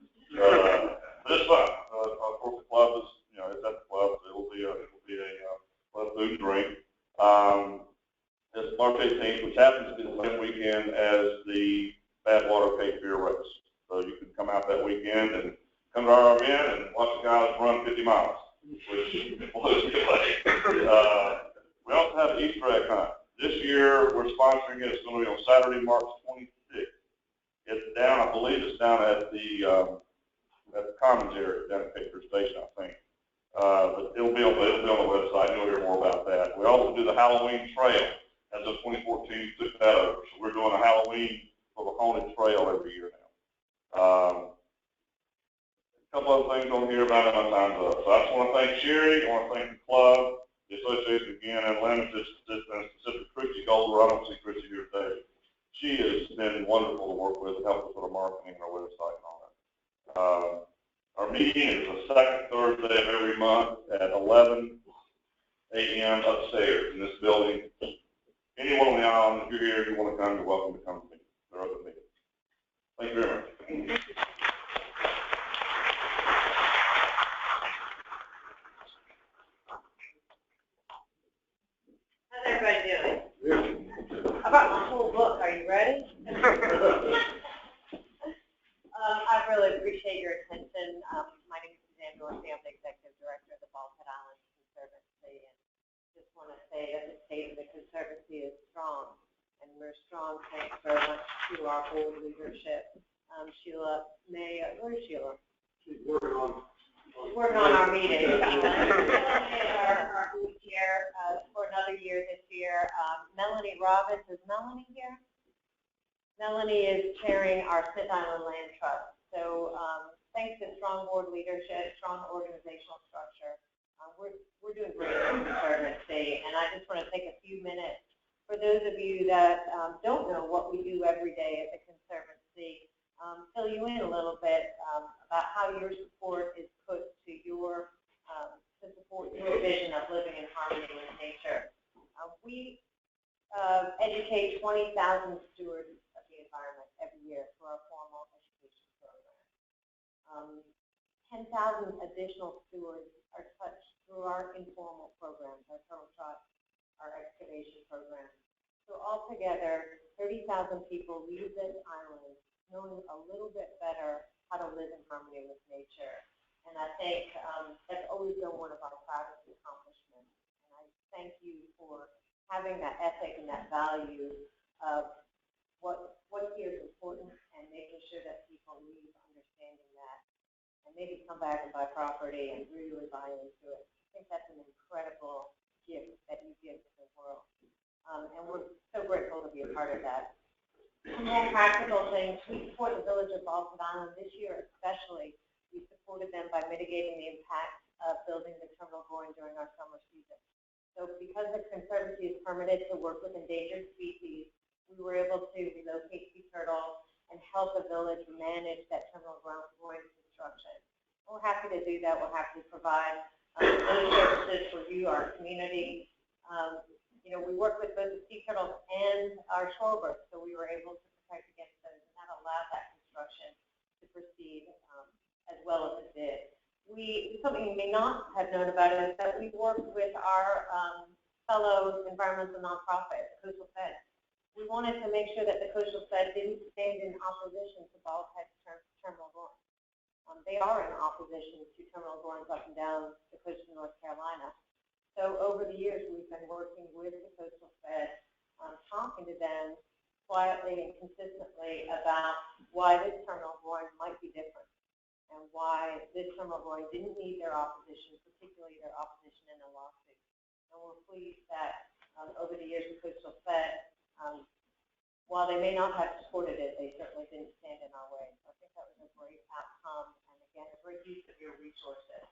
But it's fun. Of course, the club is, it's at the club. So it'll be a food and drink. It's March 18th, which happens to be the same weekend as the Badwater Cape Beer Race. So you can come out that weekend and come to our event and watch the guys run 50 miles, which blows me away. We also have an Easter egg hunt. This year, we're sponsoring it. It's going to be on Saturday, March 26th. It's down, I believe it's down at the Commons area, down at Cape Beer Station, I think. But it'll be on the website. You'll hear more about that. We also do the Halloween Trail. As of 2014, we took that over. So we're doing a Halloween for the haunted trail every year now. A couple other things on here about my time's up. So I just want to thank Sherry. I want to thank the club, the association again, and Atlanta, specifically Chrissy Golder. I don't see Chrissy here today. She has been wonderful to work with and help us with our marketing and our website and all that. Our meeting is the second Thursday of every month at 11 a.m. upstairs in this building. Anyone on the island, if you're here, if you want to come, you're welcome to come to me. They're open meetings. Thank you very much. How's everybody doing? I brought my whole book. Are you ready? I really appreciate your attention. My name is Suzanne Dorsey. I'm the Executive Director of the Baldhead Island Conservancy, and just want to say that the state of the Conservancy is strong, and we're strong thanks very much to our board leadership. Sheila May, where is Sheila? She's working on our meeting. Our booth here for another year this year. Melanie Robbins, is Melanie here? Melanie is chairing our Smith Island Land Trust. So thanks to strong board leadership, strong organizational structure, we're doing great in the Conservancy. And I just want to take a few minutes for those of you that don't know what we do every day at the Conservancy, fill you in a little bit about how your support is put to your to support your vision of living in harmony with nature. We educate 20,000 stewards of the environment every year through our formal education program. 10,000 additional stewards are touched through our informal programs, our turtle trot, our excavation program. So altogether, 30,000 people leave this island knowing a little bit better how to live in harmony with nature. And I think that's always been one of our proudest accomplishments. And I thank you for having that ethic and that value of what here is important and making sure that people leave understanding that and maybe come back and buy property and really buy into it. I think that's an incredible gift that you give to the world. And we're so grateful to be a part of that. Some more practical things. We support the village of Baldhead Island this year especially. We supported them by mitigating the impact of building the terminal groin during our summer season. So because the Conservancy is permitted to work with endangered species, we were able to relocate sea turtle and help the village manage that terminal groin construction. We're happy to do that. We're happy to provide those services for you, our community. We work with both the sea turtles and our shorebirds, so we were able to protect against those, and that allowed that construction to proceed as well as it did. Something you may not have known about it is that we worked with our fellow environmental nonprofit, Coastal Fed. We wanted to make sure that the Coastal Fed didn't stand in opposition to Baldhead terminal groins. They are in opposition to terminal groins up and down the coast of North Carolina. So over the years, we've been working with the Coastal Fed, talking to them quietly and consistently about why this terminal groin might be different and why this terminal groin didn't need their opposition, particularly their opposition in a lawsuit. And we're pleased that over the years, the Coastal Fed, while they may not have supported it, they certainly didn't stand in our way. So I think that was a great outcome, and again, a great use of your resources.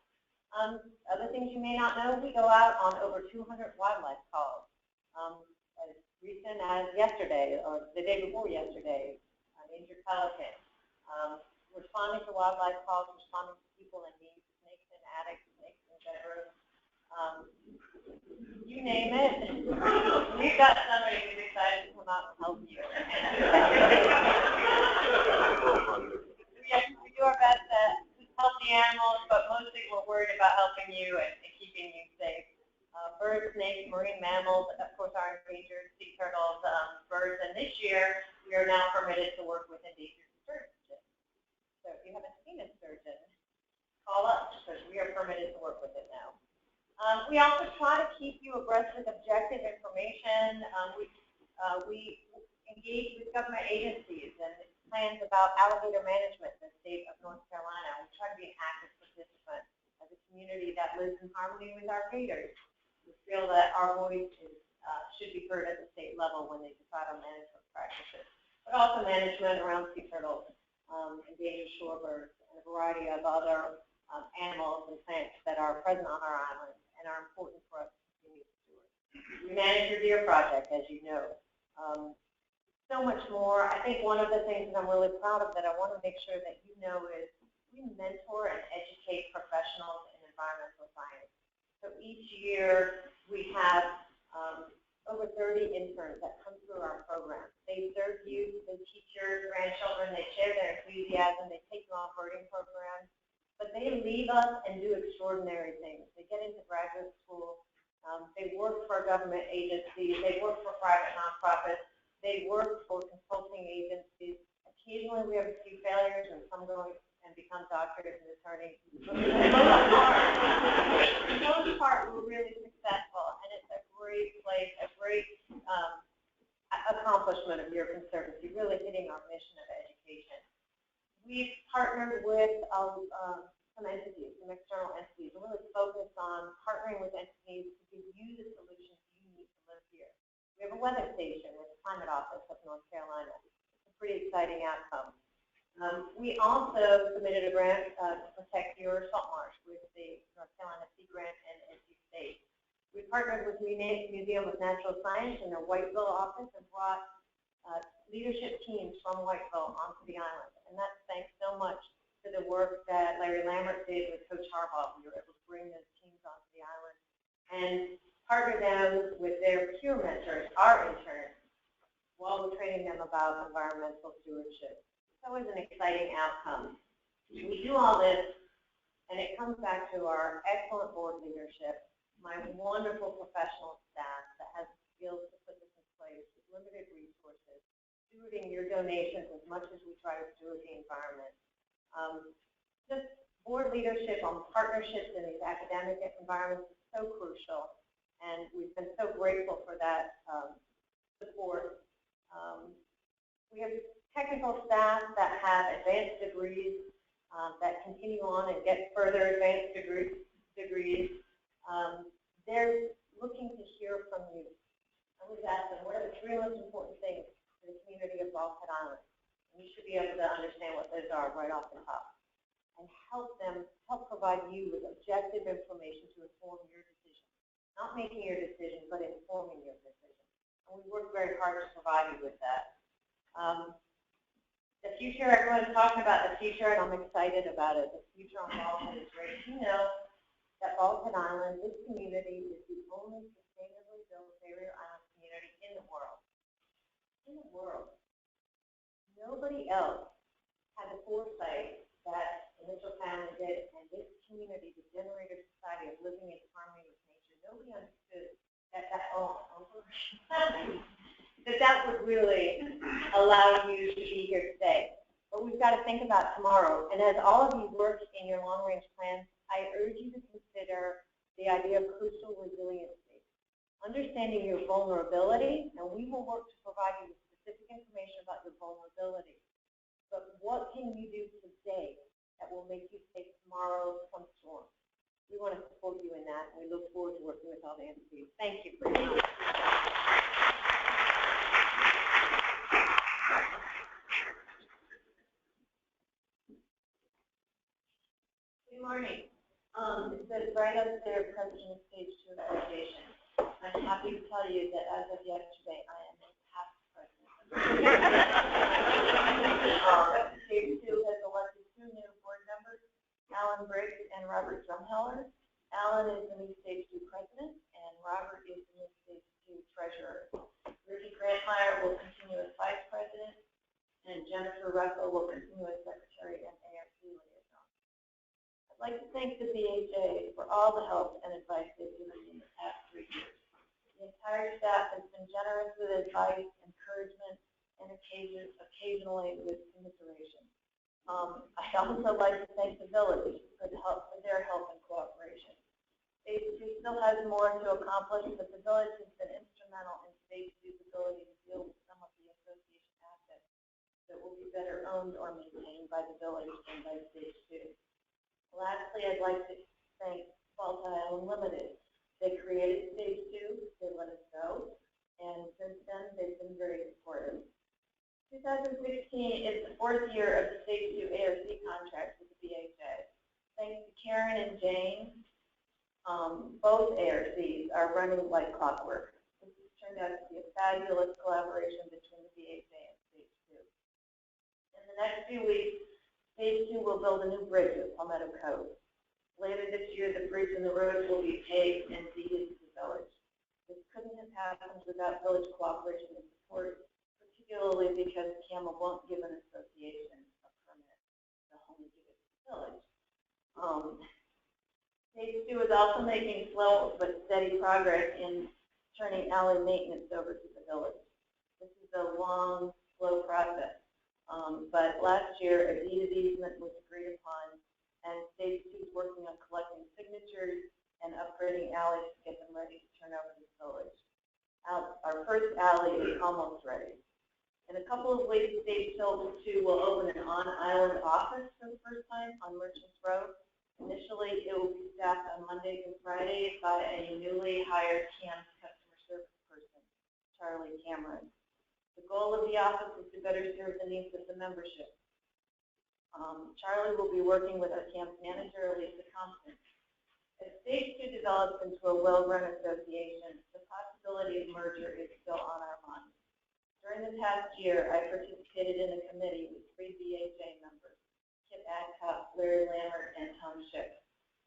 Other things you may not know, we go out on over 200 wildlife calls. As recent as yesterday, or the day before yesterday, an injured pelican. Responding to wildlife calls, responding to people in need, snakes in attics, snakes in bedrooms, You name it. We've got somebody who's excited to come out and help you. We do our best to help the animals, but mostly we're worried about helping you and keeping you safe. Birds, snakes, marine mammals, of course, are endangered, sea turtles, birds, and this year we are now permitted to work with endangered sturgeon. So if you haven't seen a sturgeon, call us because we are permitted to work with it now. We also try to keep you abreast with objective information. We engage with government agencies and plans about alligator management in the state of North Carolina. We try to be an active participant as a community that lives in harmony with our gators. We feel that our voice should be heard at the state level when they decide on management practices, but also management around sea turtles, endangered shorebirds, and a variety of other animals and plants that are present on our island and are important for us to continue to steward. We manage your deer project, as you know. So much more. I think one of the things that I'm really proud of that I want to make sure that you know is we mentor and educate professionals in environmental science. So each year we have over 30 interns that come through our program. They serve you, they teach your grandchildren, they share their enthusiasm, they take you on birding programs. But they leave us and do extraordinary things. They get into graduate school. They work for government agencies. They work for private nonprofits. They work for consulting agencies. Occasionally we have a few failures and some go and become doctors and attorneys. But for the most part, we're really successful, and it's a great place, a great accomplishment of your conservancy, really hitting our mission of education. We've partnered with some entities, some external entities, and really focused on partnering with entities to give you the solutions you need to live here. We have a weather station with the Climate Office of North Carolina. It's a pretty exciting outcome. We also submitted a grant to protect your salt marsh with the North Carolina Sea Grant and NC State. We partnered with Museum of Natural Science in their Whiteville office and brought leadership teams from Whiteville onto the island. And that's thanks so much to the work that Larry Lambert did with Coach Harbaugh. We were able to bring those teams onto the island and partner them with their peer mentors, our interns, while we're training them about environmental stewardship. It's always an exciting outcome. We do all this, and it comes back to our excellent board leadership, my wonderful professional staff that has the skills to put this in place with limited resources, stewarding your donations as much as we try to steward the environment. Just board leadership on partnerships in these academic environments is so crucial, and we've been so grateful for that support. We have technical staff that have advanced degrees that continue on and get further advanced degrees. They're looking to hear from you. I was asked them, what are the three most important things for the community of Bulkhead Island? And you should be able to understand what those are right off the top. And help provide you with objective information to inform your decision. Not making your decision, but informing your decision. And we work very hard to provide you with that. The future, everyone's talking about the future, and I'm excited about it. The future on Bulkhead is great. You know that Bulkhead Island, this community, is the only sustainably built barrier island community in the world. In the world. Nobody else had the foresight that the Mitchell family did, and this community, the generator society of living in harmony with nature, nobody understood that that would really allow you to be here today. But we've got to think about tomorrow. And as all of you work in your long-range plans, I urge you to consider the idea of coastal resiliency. Understanding your vulnerability, and we will work to provide you with specific information about your vulnerability. But what can you do today that will make you safe tomorrow from storms? We want to support you in that, and we look forward to working with all the entities. Thank you for your time. Good morning. It says right up there, President Stage 2 Association. I'm happy to tell you that as of yesterday, I am a past president. Stage 2 has elected 2 new board members, Alan Briggs and Robert Drumheller. Alan is the new Stage 2 president, and Robert is the new Stage 2 treasurer. Ricky Grantmeyer will continue as vice president, and Jennifer Russell will continue as secretary and ARC liaison. I'd like to thank the BHA for all the help and advice they've given me in the past 3 years. The entire staff has been generous with advice, encouragement, and occasionally with commiseration. I'd also like to thank the village for their help and cooperation. Stage 2 still has more to accomplish, but the village has been instrumental in Stage 2's ability to deal with some of the association assets that will be better owned or maintained by the village than by Stage 2. Lastly, I'd like to thank BHA Annual Meeting. They created Stage 2, they let us go, and since then they've been very supportive. 2016 is the 4th year of the Stage 2 ARC contract with the BHA. Thanks to Karen and Jane, both ARCs are running like clockwork. This has turned out to be a fabulous collaboration between the BHA and Stage 2. In the next few weeks, Stage 2 will build a new bridge at Palmetto Cove. Later this year, the bridge and the road will be paved and deeded to the village. This couldn't have happened without village cooperation and support, particularly because CAMA won't give an association a permit. They'll only give it to the village. Stage 2 is also making slow but steady progress in turning alley maintenance over to the village. This is a long, slow process. But last year, a deed of easement was agreed upon, and Stage 2 is working on collecting signatures and upgrading alleys to get them ready to turn over to the village. Our first alley is almost ready. In a couple of weeks, Stage 2 will open an on-island office for the first time on Merchants Road. Initially, it will be staffed on Mondays and Fridays by a newly hired CAM's customer service person, Charlie Cameron. The goal of the office is to better serve the needs of the membership. Charlie will be working with our CAM's manager, Lisa Compton. As Stage 2 develops into a well-run association, the possibility of merger is still on our minds. During the past year, I participated in a committee with 3 BHA members, Kip Adcock, Larry Lambert, and Tom Schick.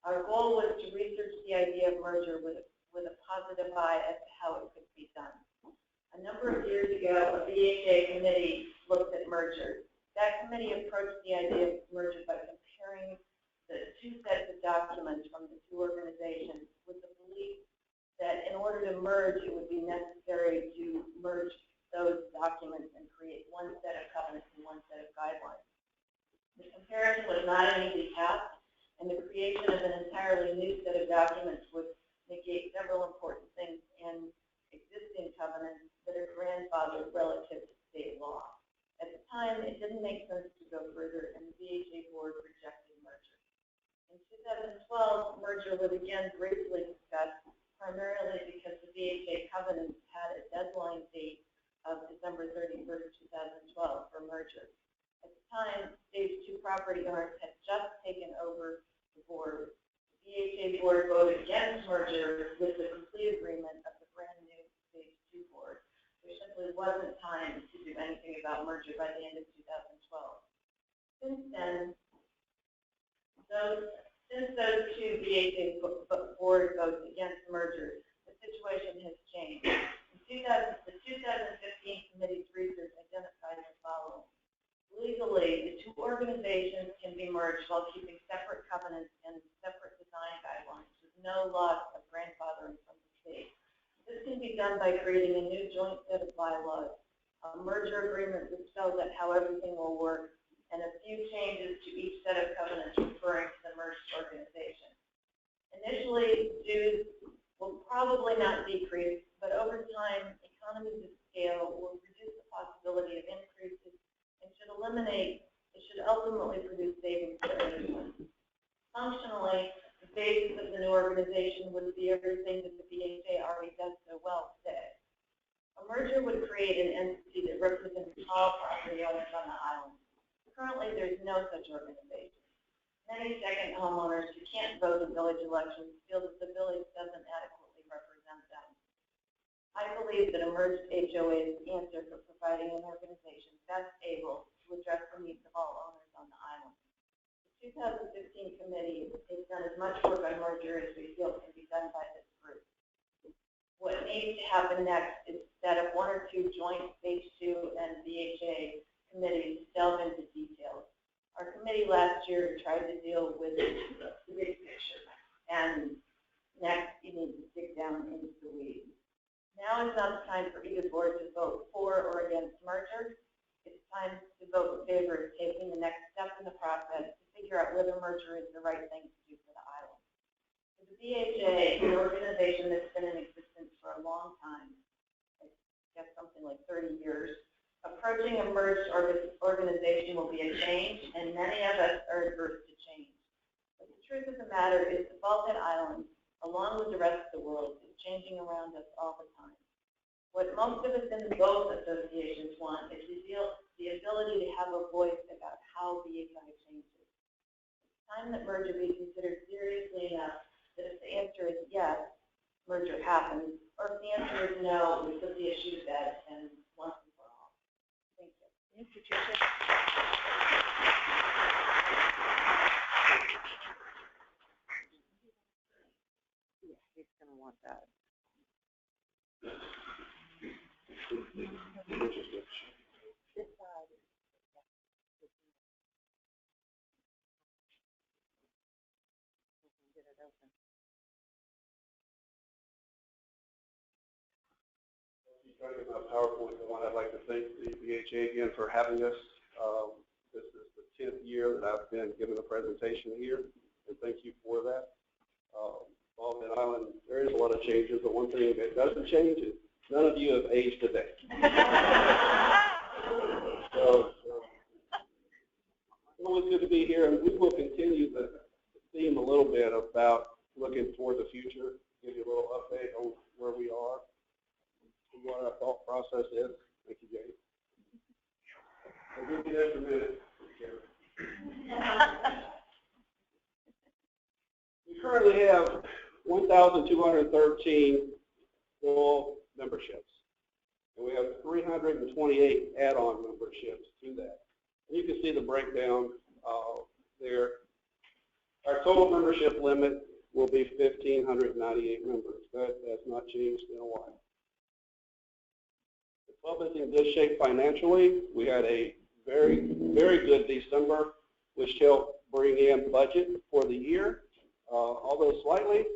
Our goal was to research the idea of merger with a positive eye as to how it could be done. A number of years ago, a BHA committee looked at merger. That committee approached the idea of merger by comparing the 2 sets of documents from the 2 organizations with the belief that in order to merge, it would be necessary to merge those documents and create 1 set of covenants and 1 set of guidelines. The comparison was not an easy task, and the creation of an entirely new set of documents would negate several important things in existing covenants that are grandfathered relative to state law. At the time, it didn't make sense to go further, and the BHA board rejected merger. In 2012, merger was again briefly discussed, primarily because the BHA covenants had a deadline date of December 31st, 2012 for merger. At the time, Stage 2 property owners had just taken over the board. The BHA board voted against merger with the complete agreement of the brand new Stage 2 board. There simply wasn't time to do anything about merger by the end of 2012. Since then, since those 2 BHA board votes against merger, the situation has changed. The 2015 committee's research identified the following. Legally, the 2 organizations can be merged while keeping separate covenants and separate design guidelines with no loss of grandfathering from the state. This can be done by creating a new joint set of bylaws, a merger agreement that spells out how everything will work, and a few changes to each set of covenants referring to the merged organization. Initially, dues will probably not decrease, but over time, economies of scale will reduce the possibility of increases and should ultimately produce savings for everyone. Functionally, the basis of the new organization would be everything that the BHA already does so well today. A merger would create an entity that represents all property owners on the island. Currently, there's no such organization. Many second homeowners who can't vote in village elections feel that the village doesn't adequately represent them. I believe that a merged HOA is the answer for providing an organization best able to address the needs of all owners on the island. The 2015 committee has done as much work on merger as we feel can be done by this group. what needs to happen next is that if one or two joint H2 and BHA committees delve into details. Our committee last year tried to deal with the big picture, and next you need to dig down into the weeds. Now is not the time for either board to vote for or against merger. It's time to vote in favor of taking the next step in the process to figure out whether merger is the right thing to do for the island. For the BHA, an organization that's been in existence for a long time, I guess something like 30 years, approaching a merged organization will be a change, and many of us are adverse to change. But the truth of the matter is the Balkan Islands, along with the rest of the world, is changing around us all the time. What most of us in both associations want is the ability to have a voice about how BHI changes. It's time that merger be considered seriously enough that if the answer is yes, merger happens, or if the answer is no, we put the issue to bed and once and for all. Thank you. Thank you, Tricia. Yeah, he's going to want that. This side. Get it open. Starting with my PowerPoint, I'd like to thank the BHA again for having us. This is the 10th year that I've been giving a presentation here, and thank you for that. Balkan Island, there is a lot of changes, but one thing that doesn't change is none of you have aged a day. So it's always good to be here, and we will continue the theme a little bit about looking toward the future, give you a little update on where we are, what our thought process is. Thank you, Jay. I'll give you that in a minute. We currently have 1,213 full memberships, and we have 328 add-on memberships to that. And you can see the breakdown there. Our total membership limit will be 1,598 members. That has not changed in a while. The club is in good shape financially. We had a very, very good December, which helped bring in budget for the year. Although slightly,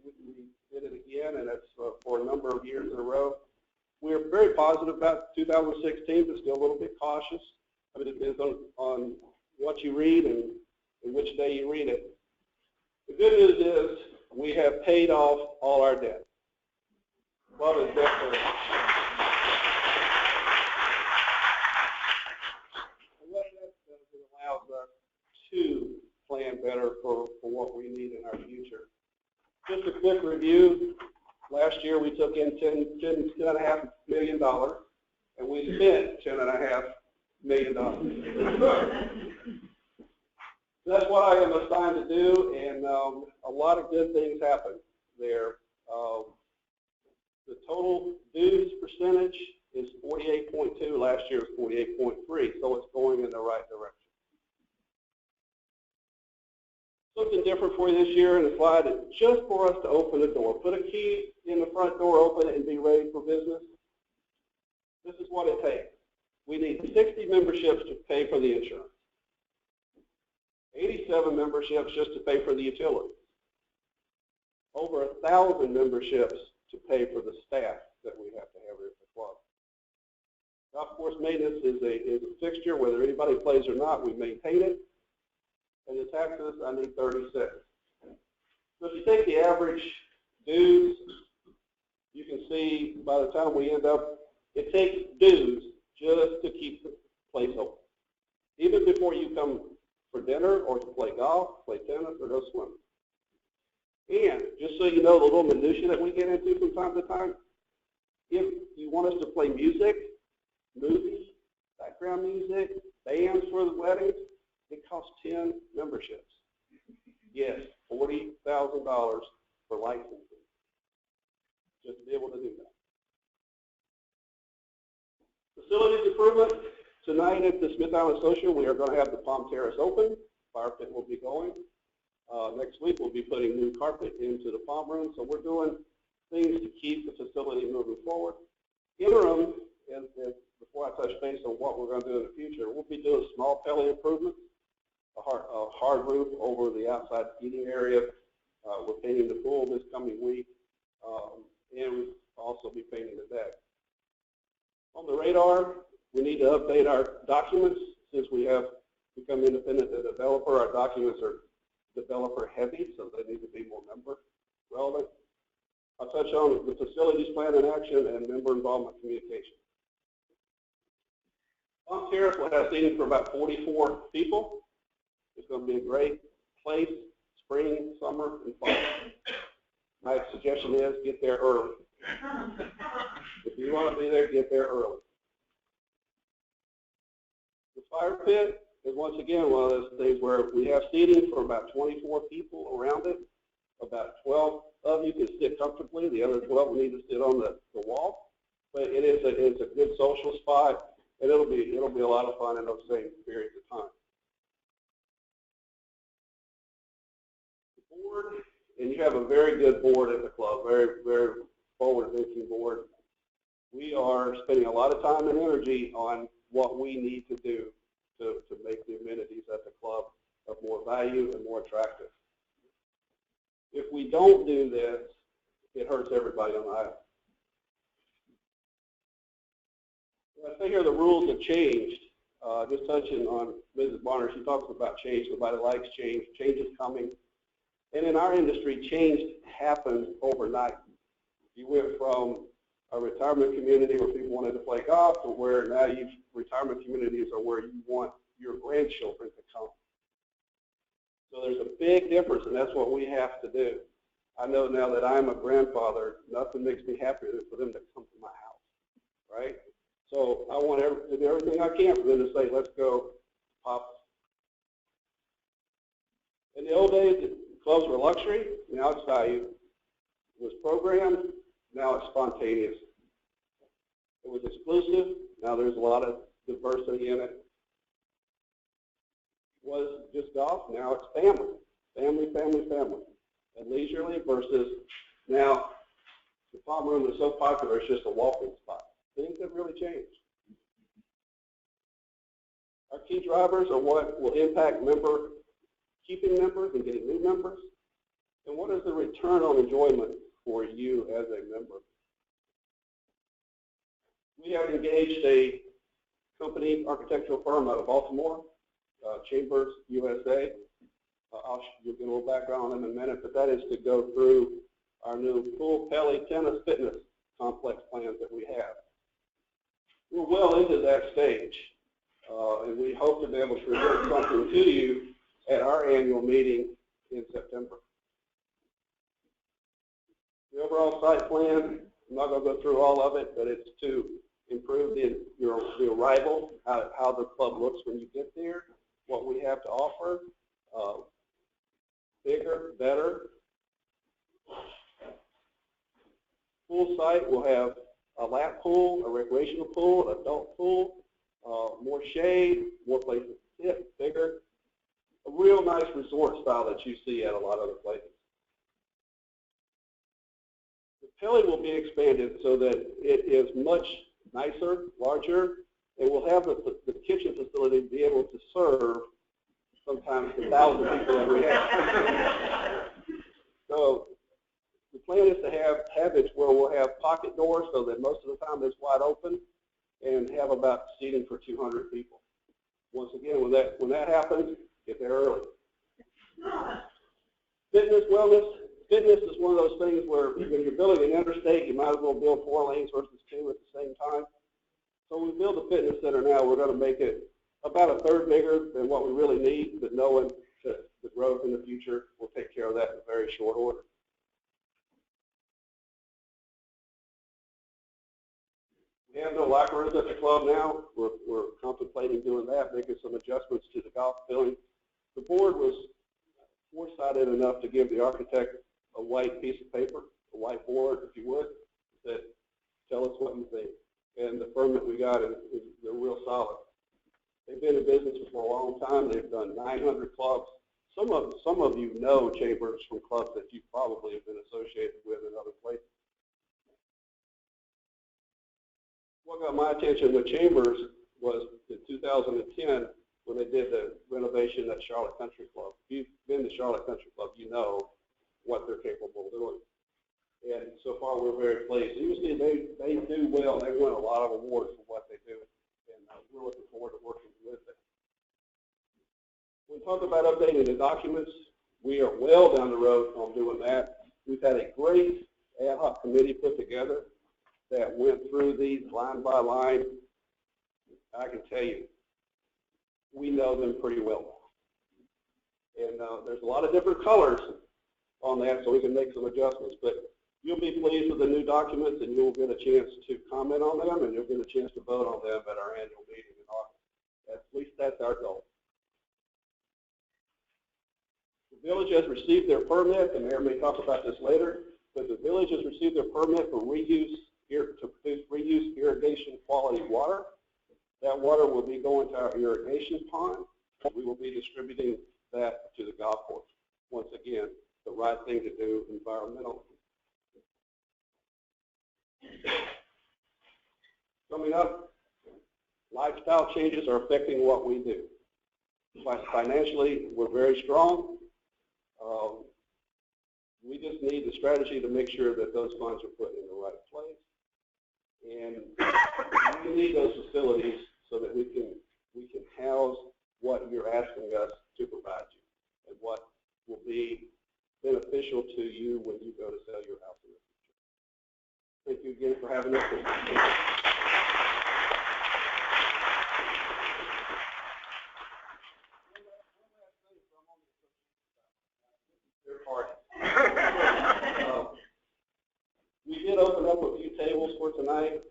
we did it again, and it's for a number of years in a row. We're very positive about 2016, but still a little bit cautious. I mean, it depends on what you read and which day you read it. The good news is we have paid off all our debt. Club is debt-free. And what that does, it allows us to plan better for what we need in our future. Just a quick review. Last year we took in $10.5 million, and we spent $10.5 million. That's what I am assigned to do, and a lot of good things happened there. The total dues percentage is 48.2. Last year was 48.3, so it's going in the right direction. Something different for you this year in the slide is just for us to open the door. Put a key in the front door, open it, and be ready for business. This is what it takes. We need 60 memberships to pay for the insurance. 87 memberships just to pay for the utilities. Over 1,000 memberships to pay for the staff that we have to have here at the club. Golf course maintenance is a fixture, whether anybody plays or not, we maintain it. And the taxes, I need 36. So if you take the average dues, you can see by the time we end up, it takes dues just to keep the place open. Even before you come for dinner or to play golf, play tennis, or go swimming. And just so you know the little minutiae that we get into from time to time, if you want us to play music, movies, background music, bands for the weddings, it costs 10 memberships. Yes, $40,000 for licensing, just to be able to do that. Facilities improvement. Tonight at the Smith Island Social, we are going to have the Palm Terrace open. Fire pit will be going. Next week, we'll be putting new carpet into the palm room. So we're doing things to keep the facility moving forward. Interim, and before I touch base on what we're going to do in the future, we'll be doing small Pele improvements, a hard roof over the outside seating area. We're painting the pool this coming week, and we'll also be painting the deck. On the radar, we need to update our documents. Since we have become independent as a developer, our documents are developer heavy, so they need to be more member relevant. I'll touch on the facilities plan in action and member involvement communication. On Terrace, we'll have seating for about 44 people. It's going to be a great place, spring, summer, and fall. My suggestion is get there early. If you want to be there, get there early. The fire pit is once again one of those things where we have seating for about 24 people around it. About 12 of you can sit comfortably. The other 12 will need to sit on the wall. But it's a good social spot, and it'll be a lot of fun in those same periods of time. The board, and you have a very good board at the club, very, very forward-thinking board. We are spending a lot of time and energy on what we need to do to make the amenities at the club of more value and more attractive. If we don't do this, it hurts everybody on the island. I think here the rules have changed. Just touching on Mrs. Barner, she talks about change. Nobody likes change. Change is coming. And in our industry, change happens overnight. You went from a retirement community where people wanted to play golf to where now retirement communities are where you want your grandchildren to come. So there's a big difference, and that's what we have to do. I know now that I'm a grandfather, nothing makes me happier than for them to come to my house, right? So I want to do everything I can for them to say, let's go, Pops. In the old days, clubs were luxury, now it's value. It was programmed, now it's spontaneous. It was exclusive, now there's a lot of diversity in it. It was just golf, now it's family. Family, family, family. And leisurely versus now the palm room is so popular it's just a walking spot. Things have really changed. Our key drivers are what will impact keeping members and getting new members. And what is the return on enjoyment for you as a member? We have engaged a company, architectural firm out of Baltimore, Chambers USA. You'll get a little background on them in a minute, but that is to go through our new full Pele tennis fitness complex plans that we have. We're well into that stage, and we hope to be able to present something to you at our annual meeting in September. The overall site plan, I'm not going to go through all of it, but it's to improve the arrival, how the club looks when you get there, what we have to offer, bigger, better. Pool site will have a lap pool, a recreational pool, an adult pool, more shade, more places to sit, bigger. A real nice resort style that you see at a lot of other places. The Pele will be expanded so that it is much nicer, larger, and we'll have the kitchen facility be able to serve sometimes the 1,000 people that we have. So the plan is to have it where we'll have pocket doors so that most of the time it's wide open and have about seating for 200 people. Once again, when that happens, get there early. Fitness, wellness. Fitness is one of those things where when you're building an interstate, you might as well build 4 lanes versus 2 at the same time. So when we build a fitness center now, we're going to make it about a third bigger than what we really need, but knowing that the growth in the future will take care of that in a very short order. We have no locker rooms at the club now. We're contemplating doing that, making some adjustments to the golf building. The board was foresighted enough to give the architect a white piece of paper, a white board, if you would, that tell us what you think. And the firm that we got they're real solid. They've been in business for a long time. They've done 900 clubs. Some of you know Chambers from clubs that you probably have been associated with in other places. What got my attention with Chambers was in 2010 when they did the renovation at Charlotte Country Club. If you've been to Charlotte Country Club, you know what they're capable of doing. And so far, we're very pleased. You see, they do well. They win a lot of awards for what they do, and we're looking forward to working with them. When we talk about updating the documents, we are well down the road on doing that. We've had a great ad hoc committee put together that went through these line by line. I can tell you, we know them pretty well. And there's a lot of different colors on that, so we can make some adjustments. But you'll be pleased with the new documents, and you'll get a chance to comment on them, and you'll get a chance to vote on them at our annual meeting in August. At least that's our goal. The village has received their permit, and Mayor may talk about this later, but the village has received their permit for reuse to produce reuse irrigation quality water. That water will be going to our irrigation pond. We will be distributing that to the golf course. Once again, the right thing to do environmentally. Coming up, lifestyle changes are affecting what we do. Financially, we're very strong. We just need the strategy to make sure that those funds are put in the right place. And we need those facilities so that we can house what you're asking us to provide you and what will be beneficial to you when you go to sell your house in the future. Thank you again for having us. We did open up a few tables for tonight.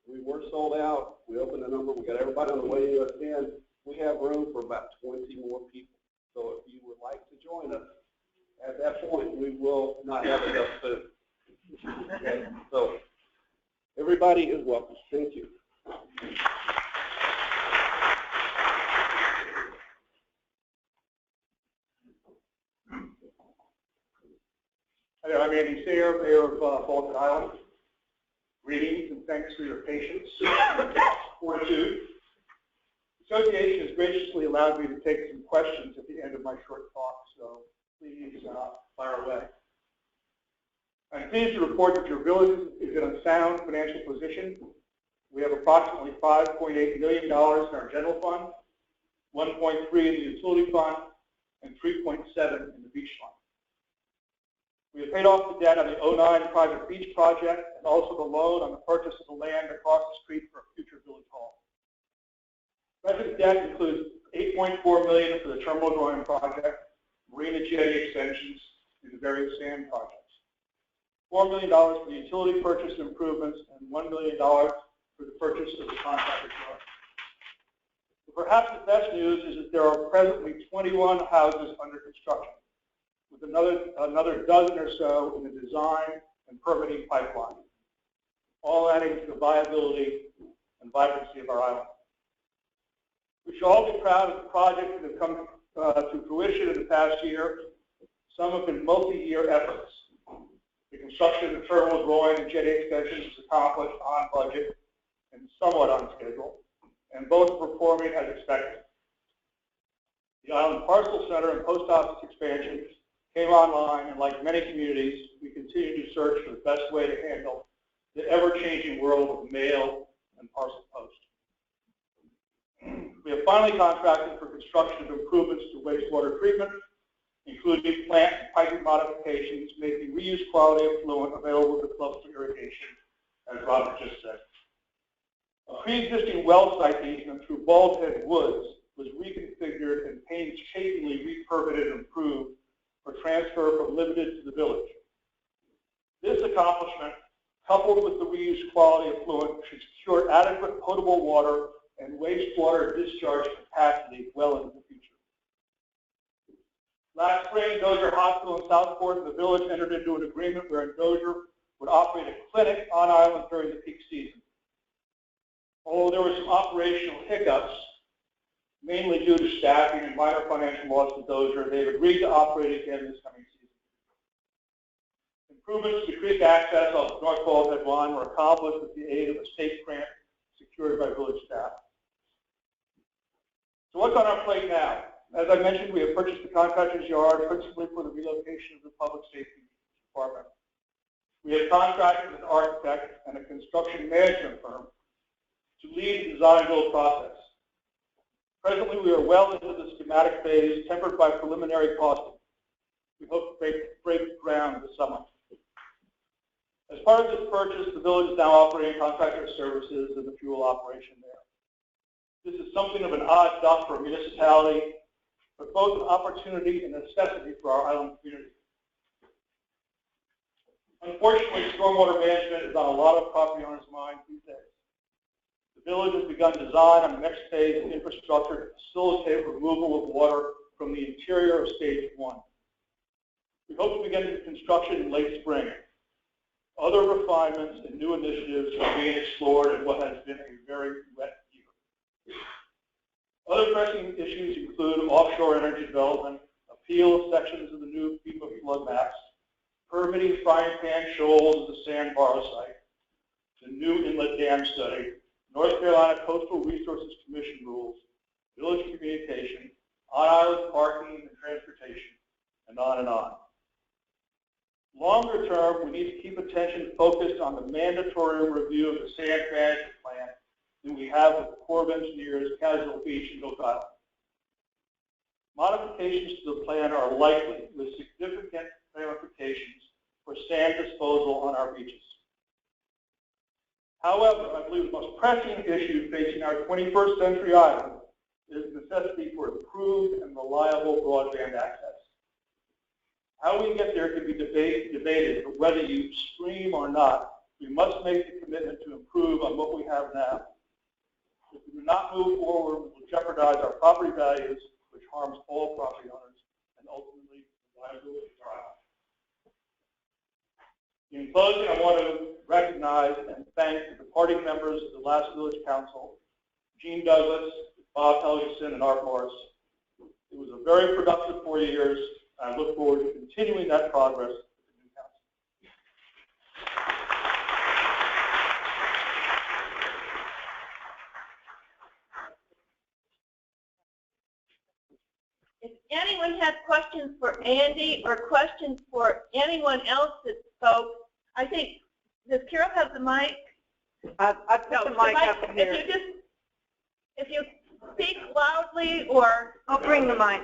We were sold out. We opened a number. We got everybody on the waiting list in. We have room for about 20 more people. So if you would like to join us, at that point, we will not have enough food. Okay? So everybody is welcome. Thank you. Hi, I'm Andy Sayre, Mayor of Fulton Island. Greetings and thanks for your patience. Fortitude. The association has graciously allowed me to take some questions at the end of my short talk, so please fire away. I'm pleased to report that your village is in a sound financial position. We have approximately $5.8 million in our general fund, 1.3 in the utility fund, and 3.7 in the beach fund. We have paid off the debt on the 09 private beach project and also the loan on the purchase of the land across the street for a future village hall. Present debt includes $8.4 million for the terminal drawing project, marina jetty extensions, and the various sand projects. $4 million for the utility purchase improvements and $1 million for the purchase of the contractor truck. But perhaps the best news is that there are presently 21 houses under construction, with another dozen or so in the design and permitting pipeline, all adding to the viability and vibrancy of our island. We should all be proud of the projects that have come to fruition in the past year. Some have been multi-year efforts. The construction of the terminal drawing and jetty extensions was accomplished on budget and somewhat on schedule, and both are performing as expected. The Island Parcel Center and Post Office expansions came online, and like many communities, we continue to search for the best way to handle the ever-changing world of mail and parcel post. We have finally contracted for construction of improvements to wastewater treatment, including plant and piping modifications, making reuse quality effluent available to clubs for irrigation, as Robert just said. A pre-existing well site easement through Baldhead Woods was reconfigured and painstakingly re-permitted and improved for transfer from limited to the village. This accomplishment, coupled with the reuse quality effluent, should secure adequate potable water and wastewater discharge capacity well into the future. Last spring, Dozier Hospital in Southport and the village entered into an agreement where Dozier would operate a clinic on island during the peak season. Although there were some operational hiccups, mainly due to staffing and minor financial loss to Dozier, they've agreed to operate again this coming season. Improvements to creek access off North Bulkhead 1 were accomplished with the aid of a state grant secured by village staff. So what's on our plate now? As I mentioned, we have purchased the contractor's yard principally for the relocation of the public safety department. We have contracted with an architect and a construction management firm to lead the design build process. Presently, we are well into the schematic phase, tempered by preliminary costing. We hope to break ground this summer. As part of this purchase, the village is now operating contractor services and the fuel operation there. This is something of an odd duck for a municipality, but both an opportunity and necessity for our island community. Unfortunately, stormwater management is on a lot of property owners' minds these days. The village has begun design on the next phase of infrastructure to facilitate removal of water from the interior of stage 1. We hope to begin construction in late spring. Other refinements and new initiatives are being explored in what has been a very wet year. Other pressing issues include offshore energy development, appeal of sections of the new FEMA flood maps, permitting frying pan shoals of the sandbar site, the new inlet dam study, North Carolina Coastal Resources Commission rules, village communication, on-island parking and transportation, and on and on. Longer term, we need to keep attention focused on the mandatory review of the sand management plan that we have with the Corps of Engineers, Casual Beach, and Oak Island. Modifications to the plan are likely with significant ramifications for sand disposal on our beaches. However, I believe the most pressing issue facing our 21st century island is the necessity for improved and reliable broadband access. How we get there can be debated, but whether you stream or not, we must make the commitment to improve on what we have now. If we do not move forward, we will jeopardize our property values, which harms all property owners, and ultimately the viability of our island. In closing, I want to recognize and thank the departing members of the last village council, Gene Douglas, Bob Helgeson, and Art Morris. It was a very productive 4 years. I look forward to continuing that progress with the new council. If anyone has questions for Andy or questions for anyone else that spoke, I think, does Carol have the mic? I put the mic up here. If you speak loudly or... I'll bring the mic.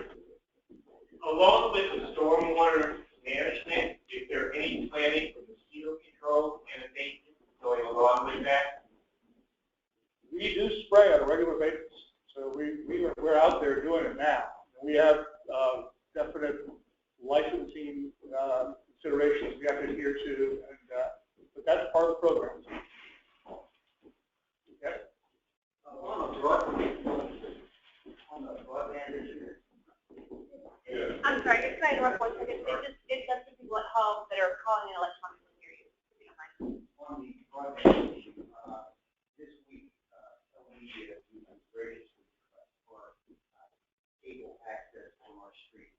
Along with the stormwater management, is there any planning for mosquito control and abatement going along with that? We do spray on a regular basis, so we're out there doing it now. We have definite licensing considerations we have to adhere to, and but that's part of the program. Okay. On the broadband issue. I'm sorry, just can I interrupt 1 second? It does some people at home that are calling in electronically hear you, if you don't mind. On the broadband issue, this week, we graciously for cable access on our street.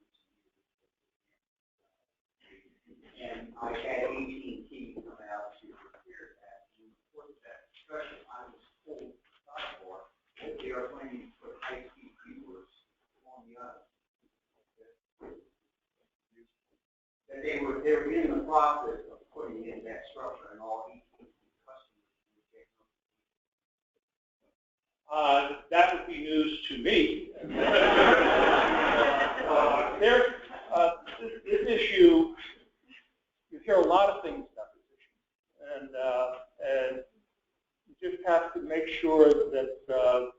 And I had AT&T come out to repair that. And before that discussion, I was told that they are planning to put high-speed viewers on the island. That they were in the process of putting in that structure and all AT&T customers would get That would be news to me. This issue, you hear a lot of things about this issue, and you just have to make sure that that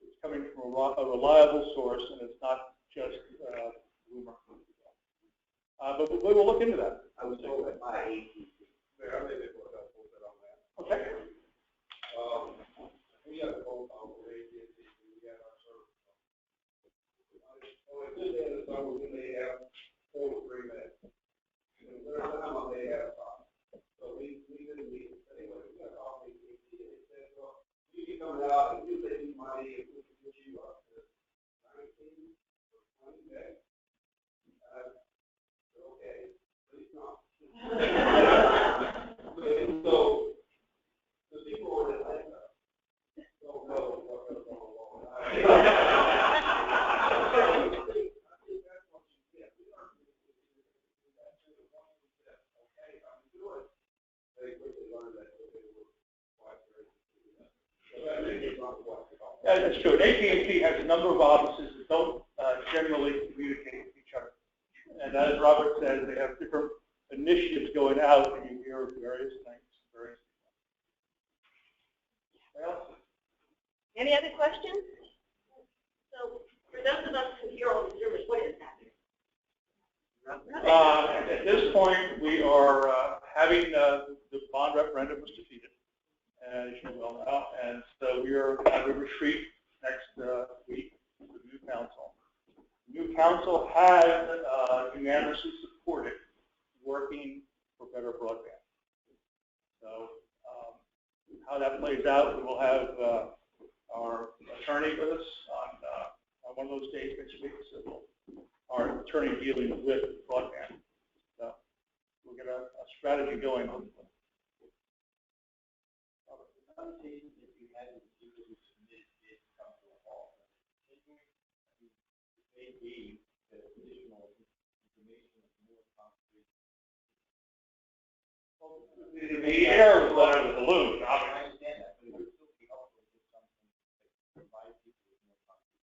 it's coming from a reliable source and it's not just rumor. But we will look into that. I was told that by AT&T. Yeah, I think they put a little bit on that. Okay. We got a phone call with AT&T. We got our service. So at this end of the summer, we may have 4 to 3 minutes. And there's a time when they have 5. So we didn't meet anyway. We got off AT&T. They said, well, you can come out and you take money if we can get you up to 19 or 20 days. Okay, please come. So, the people who are like that don't know what's going on. I think that's what you get. We are doing that. Okay, I'm doing it. They quickly learn that they were quite very good. So that is not what they call. Yeah, that's true. AT&T has a number of offices that don't generally communicate with each other. And as Robert said, they have different initiatives going out, and you hear various things. Any other questions? So, for those of us who hear all the rumors, what is happening? At this point, we are having the bond referendum was defeated, as you well know, and so we are having a retreat next week with the new council. The new council has unanimously supported working for better broadband. So how that plays out, we will have our attorney with us on one of those days next week. So our attorney dealing with broadband. So we'll get a strategy going. Hopefully. The air was let out of the balloon. I understand that, but it would still be helpful to get something that provide people with more confidence.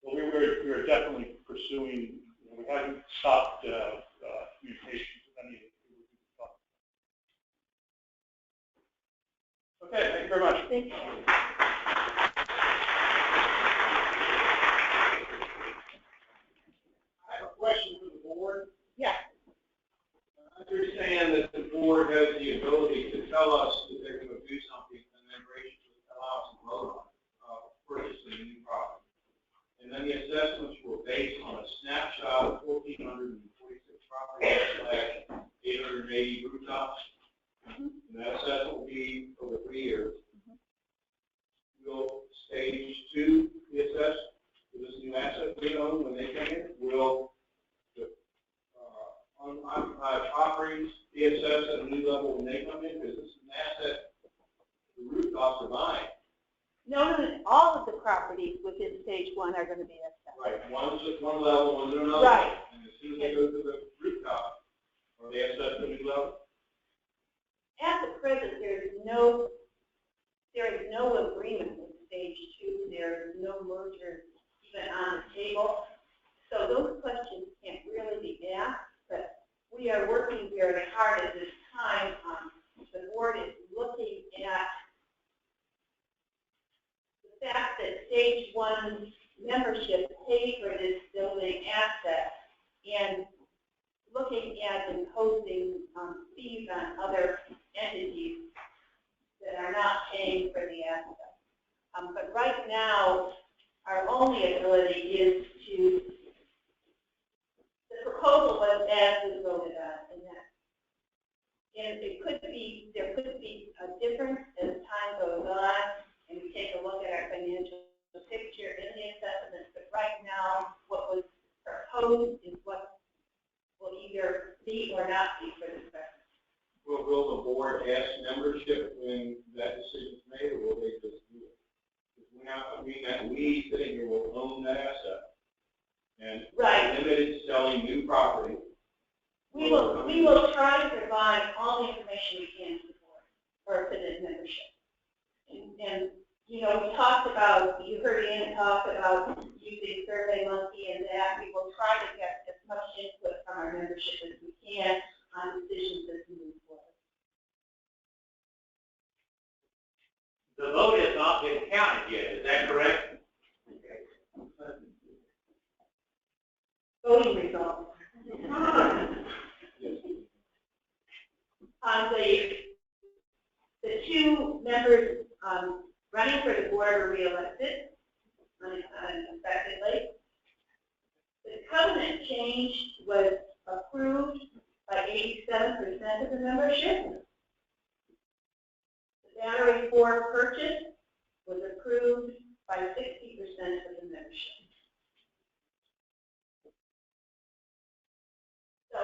Well, we were definitely pursuing. We haven't stopped communications with any of the people we talked to. Okay, thank you very much. Thank you. I have a question for the board. Yeah. I understand that the board has the ability to tell us that they're going to do something and then graciously allow us to vote on it, purchasing a new property. And then the assessments were based on a snapshot of 1,446 properties / 880 rooftops. And that assessment will be over 3 years. Will stage 2 be assessed for this new asset we own when they come in? Will the unoccupied properties be assessed at a new level when they come in? Because this is an asset the rooftops are buying. No, all of the properties within stage 1 are going to be assessed. Right. One's at one level, one's at another. Right. And as soon as they go to the rooftop, are they assessed at a new level? At the present, there is no agreement with stage 2. There is no merger even on the table. So those questions can't really be asked, but we are working very hard at this time. The board is looking at the fact that stage 1 membership paid for this building asset and looking at imposing fees on other entities that are not paying for the asset. But right now, our only ability is to, the proposal was as was voted on, and it could be, there could be a difference as time goes on, and we take a look at our financial picture in the assessments, but right now, what was proposed is what will either be or not be for this person. Will the board ask membership when that decision is made, or will they just do it? Because we sitting here will own that asset, and right. Limited selling new property. We will try to provide all the information we can to the board for the membership. And you know, we talked about, you heard Ann talk about using SurveyMonkey and that. We will try to get as much input from our membership as we can on decisions as we move forward. The vote has not been counted yet, is that correct? Voting results. The two members running for the board were reelected unexpectedly. The covenant change was approved by 87% of the membership. The battery 4 purchase was approved by 60% of the membership. So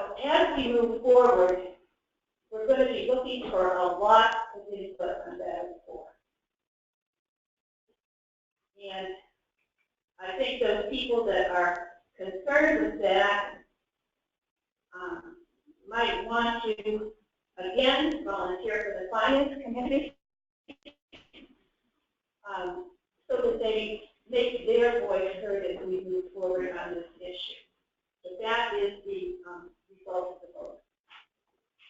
as we move forward, we're going to be looking for a lot of input on that report. And I think those people that are concerned with that might want to, again, volunteer for the Finance Committee so that they make their voice heard as we move forward on this issue. So that is the result of the vote.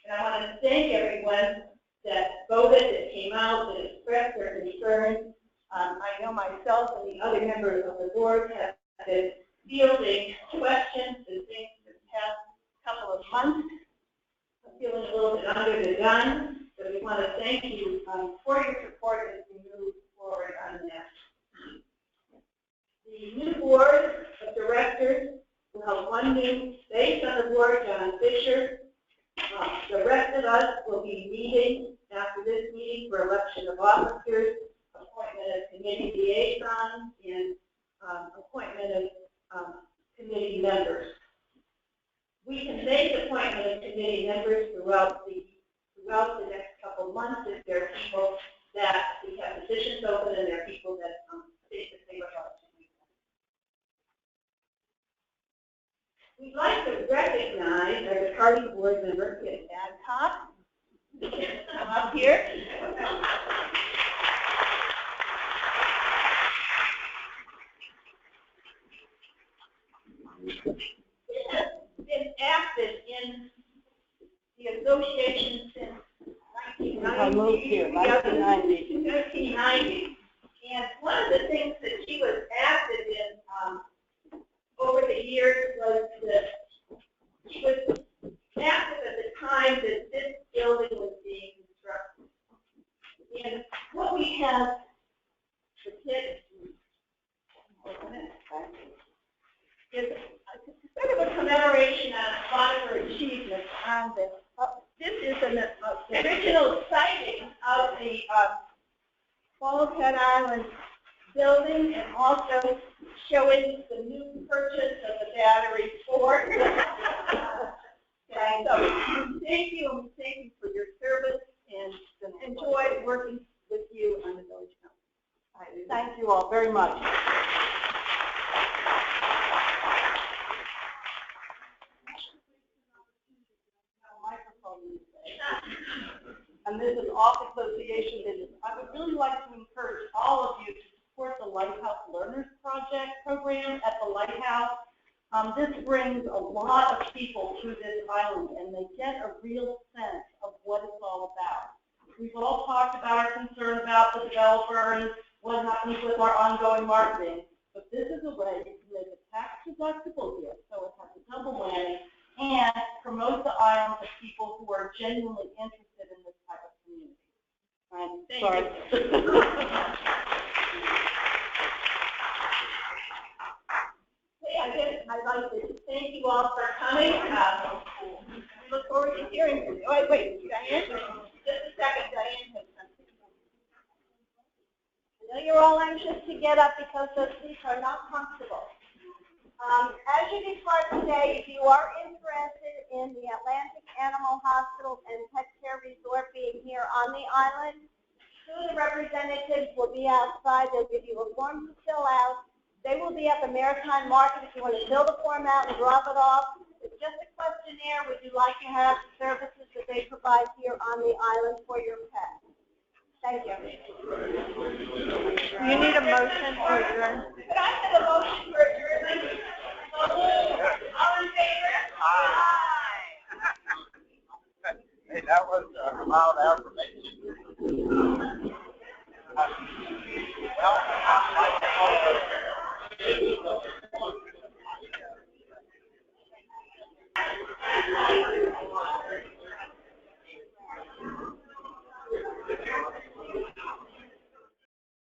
And I want to thank everyone that voted, that came out, that expressed their concerns. I know myself and the other members of the board have been fielding questions and things for the past couple of months. I'm feeling a little bit under the gun, but we want to thank you for your support as we move forward on that. The new board of directors will have one new face on the board, John Fisher. The rest of us will be meeting after this meeting for election of officers, appointment of committee liaisons, and appointment of committee members. We can make appointment of committee members throughout the next couple of months if there are people that we have positions open and there are people that think that they would like to do that. We'd like to recognize our departing board member, Kit Adcock. Come up here. It has been active in the association since 1990. I moved here, 1990. 1990. And one of the things that she was active in over the years was that she was active at the time that this building was being constructed. And what we have for kids is sort of a commemoration on a lot of her achievements on this. This is an original sighting of the Qualified Island building and also showing the new purchase of the Battery Ford. Okay, so thank you for your service and enjoy working with you on the Village Council. Thank you all very much. And this is off association business. I would really like to encourage all of you to support the Lighthouse Learners Project program at the Lighthouse. This brings a lot of people to this island, and they get a real sense of what it's all about. We've all talked about our concern about the developer and what happens with our ongoing marketing, but this is a way to make a tax-deductible gift, so it has a double whammy, and promote the island to people who are genuinely interested in this type of community. I'm sorry. I'd like to thank you all for coming. We look forward to hearing from you. Oh, wait, Diane? Just a second, Diane has something. I know you're all anxious to get up because those seats are not comfortable. As you depart today, if you are interested in the Atlantic Animal Hospital and Pet Care Resort being here on the island, two of the representatives will be outside. They'll give you a form to fill out. They will be at the Maritime Market if you want to fill the form out and drop it off. It's just a questionnaire. Would you like to have the services that they provide here on the island for your pet? Thank you. You need a motion to adjourn. Could I have a motion for adjournment? All in favor? Aye. Hey, that was a loud affirmation. Well, I like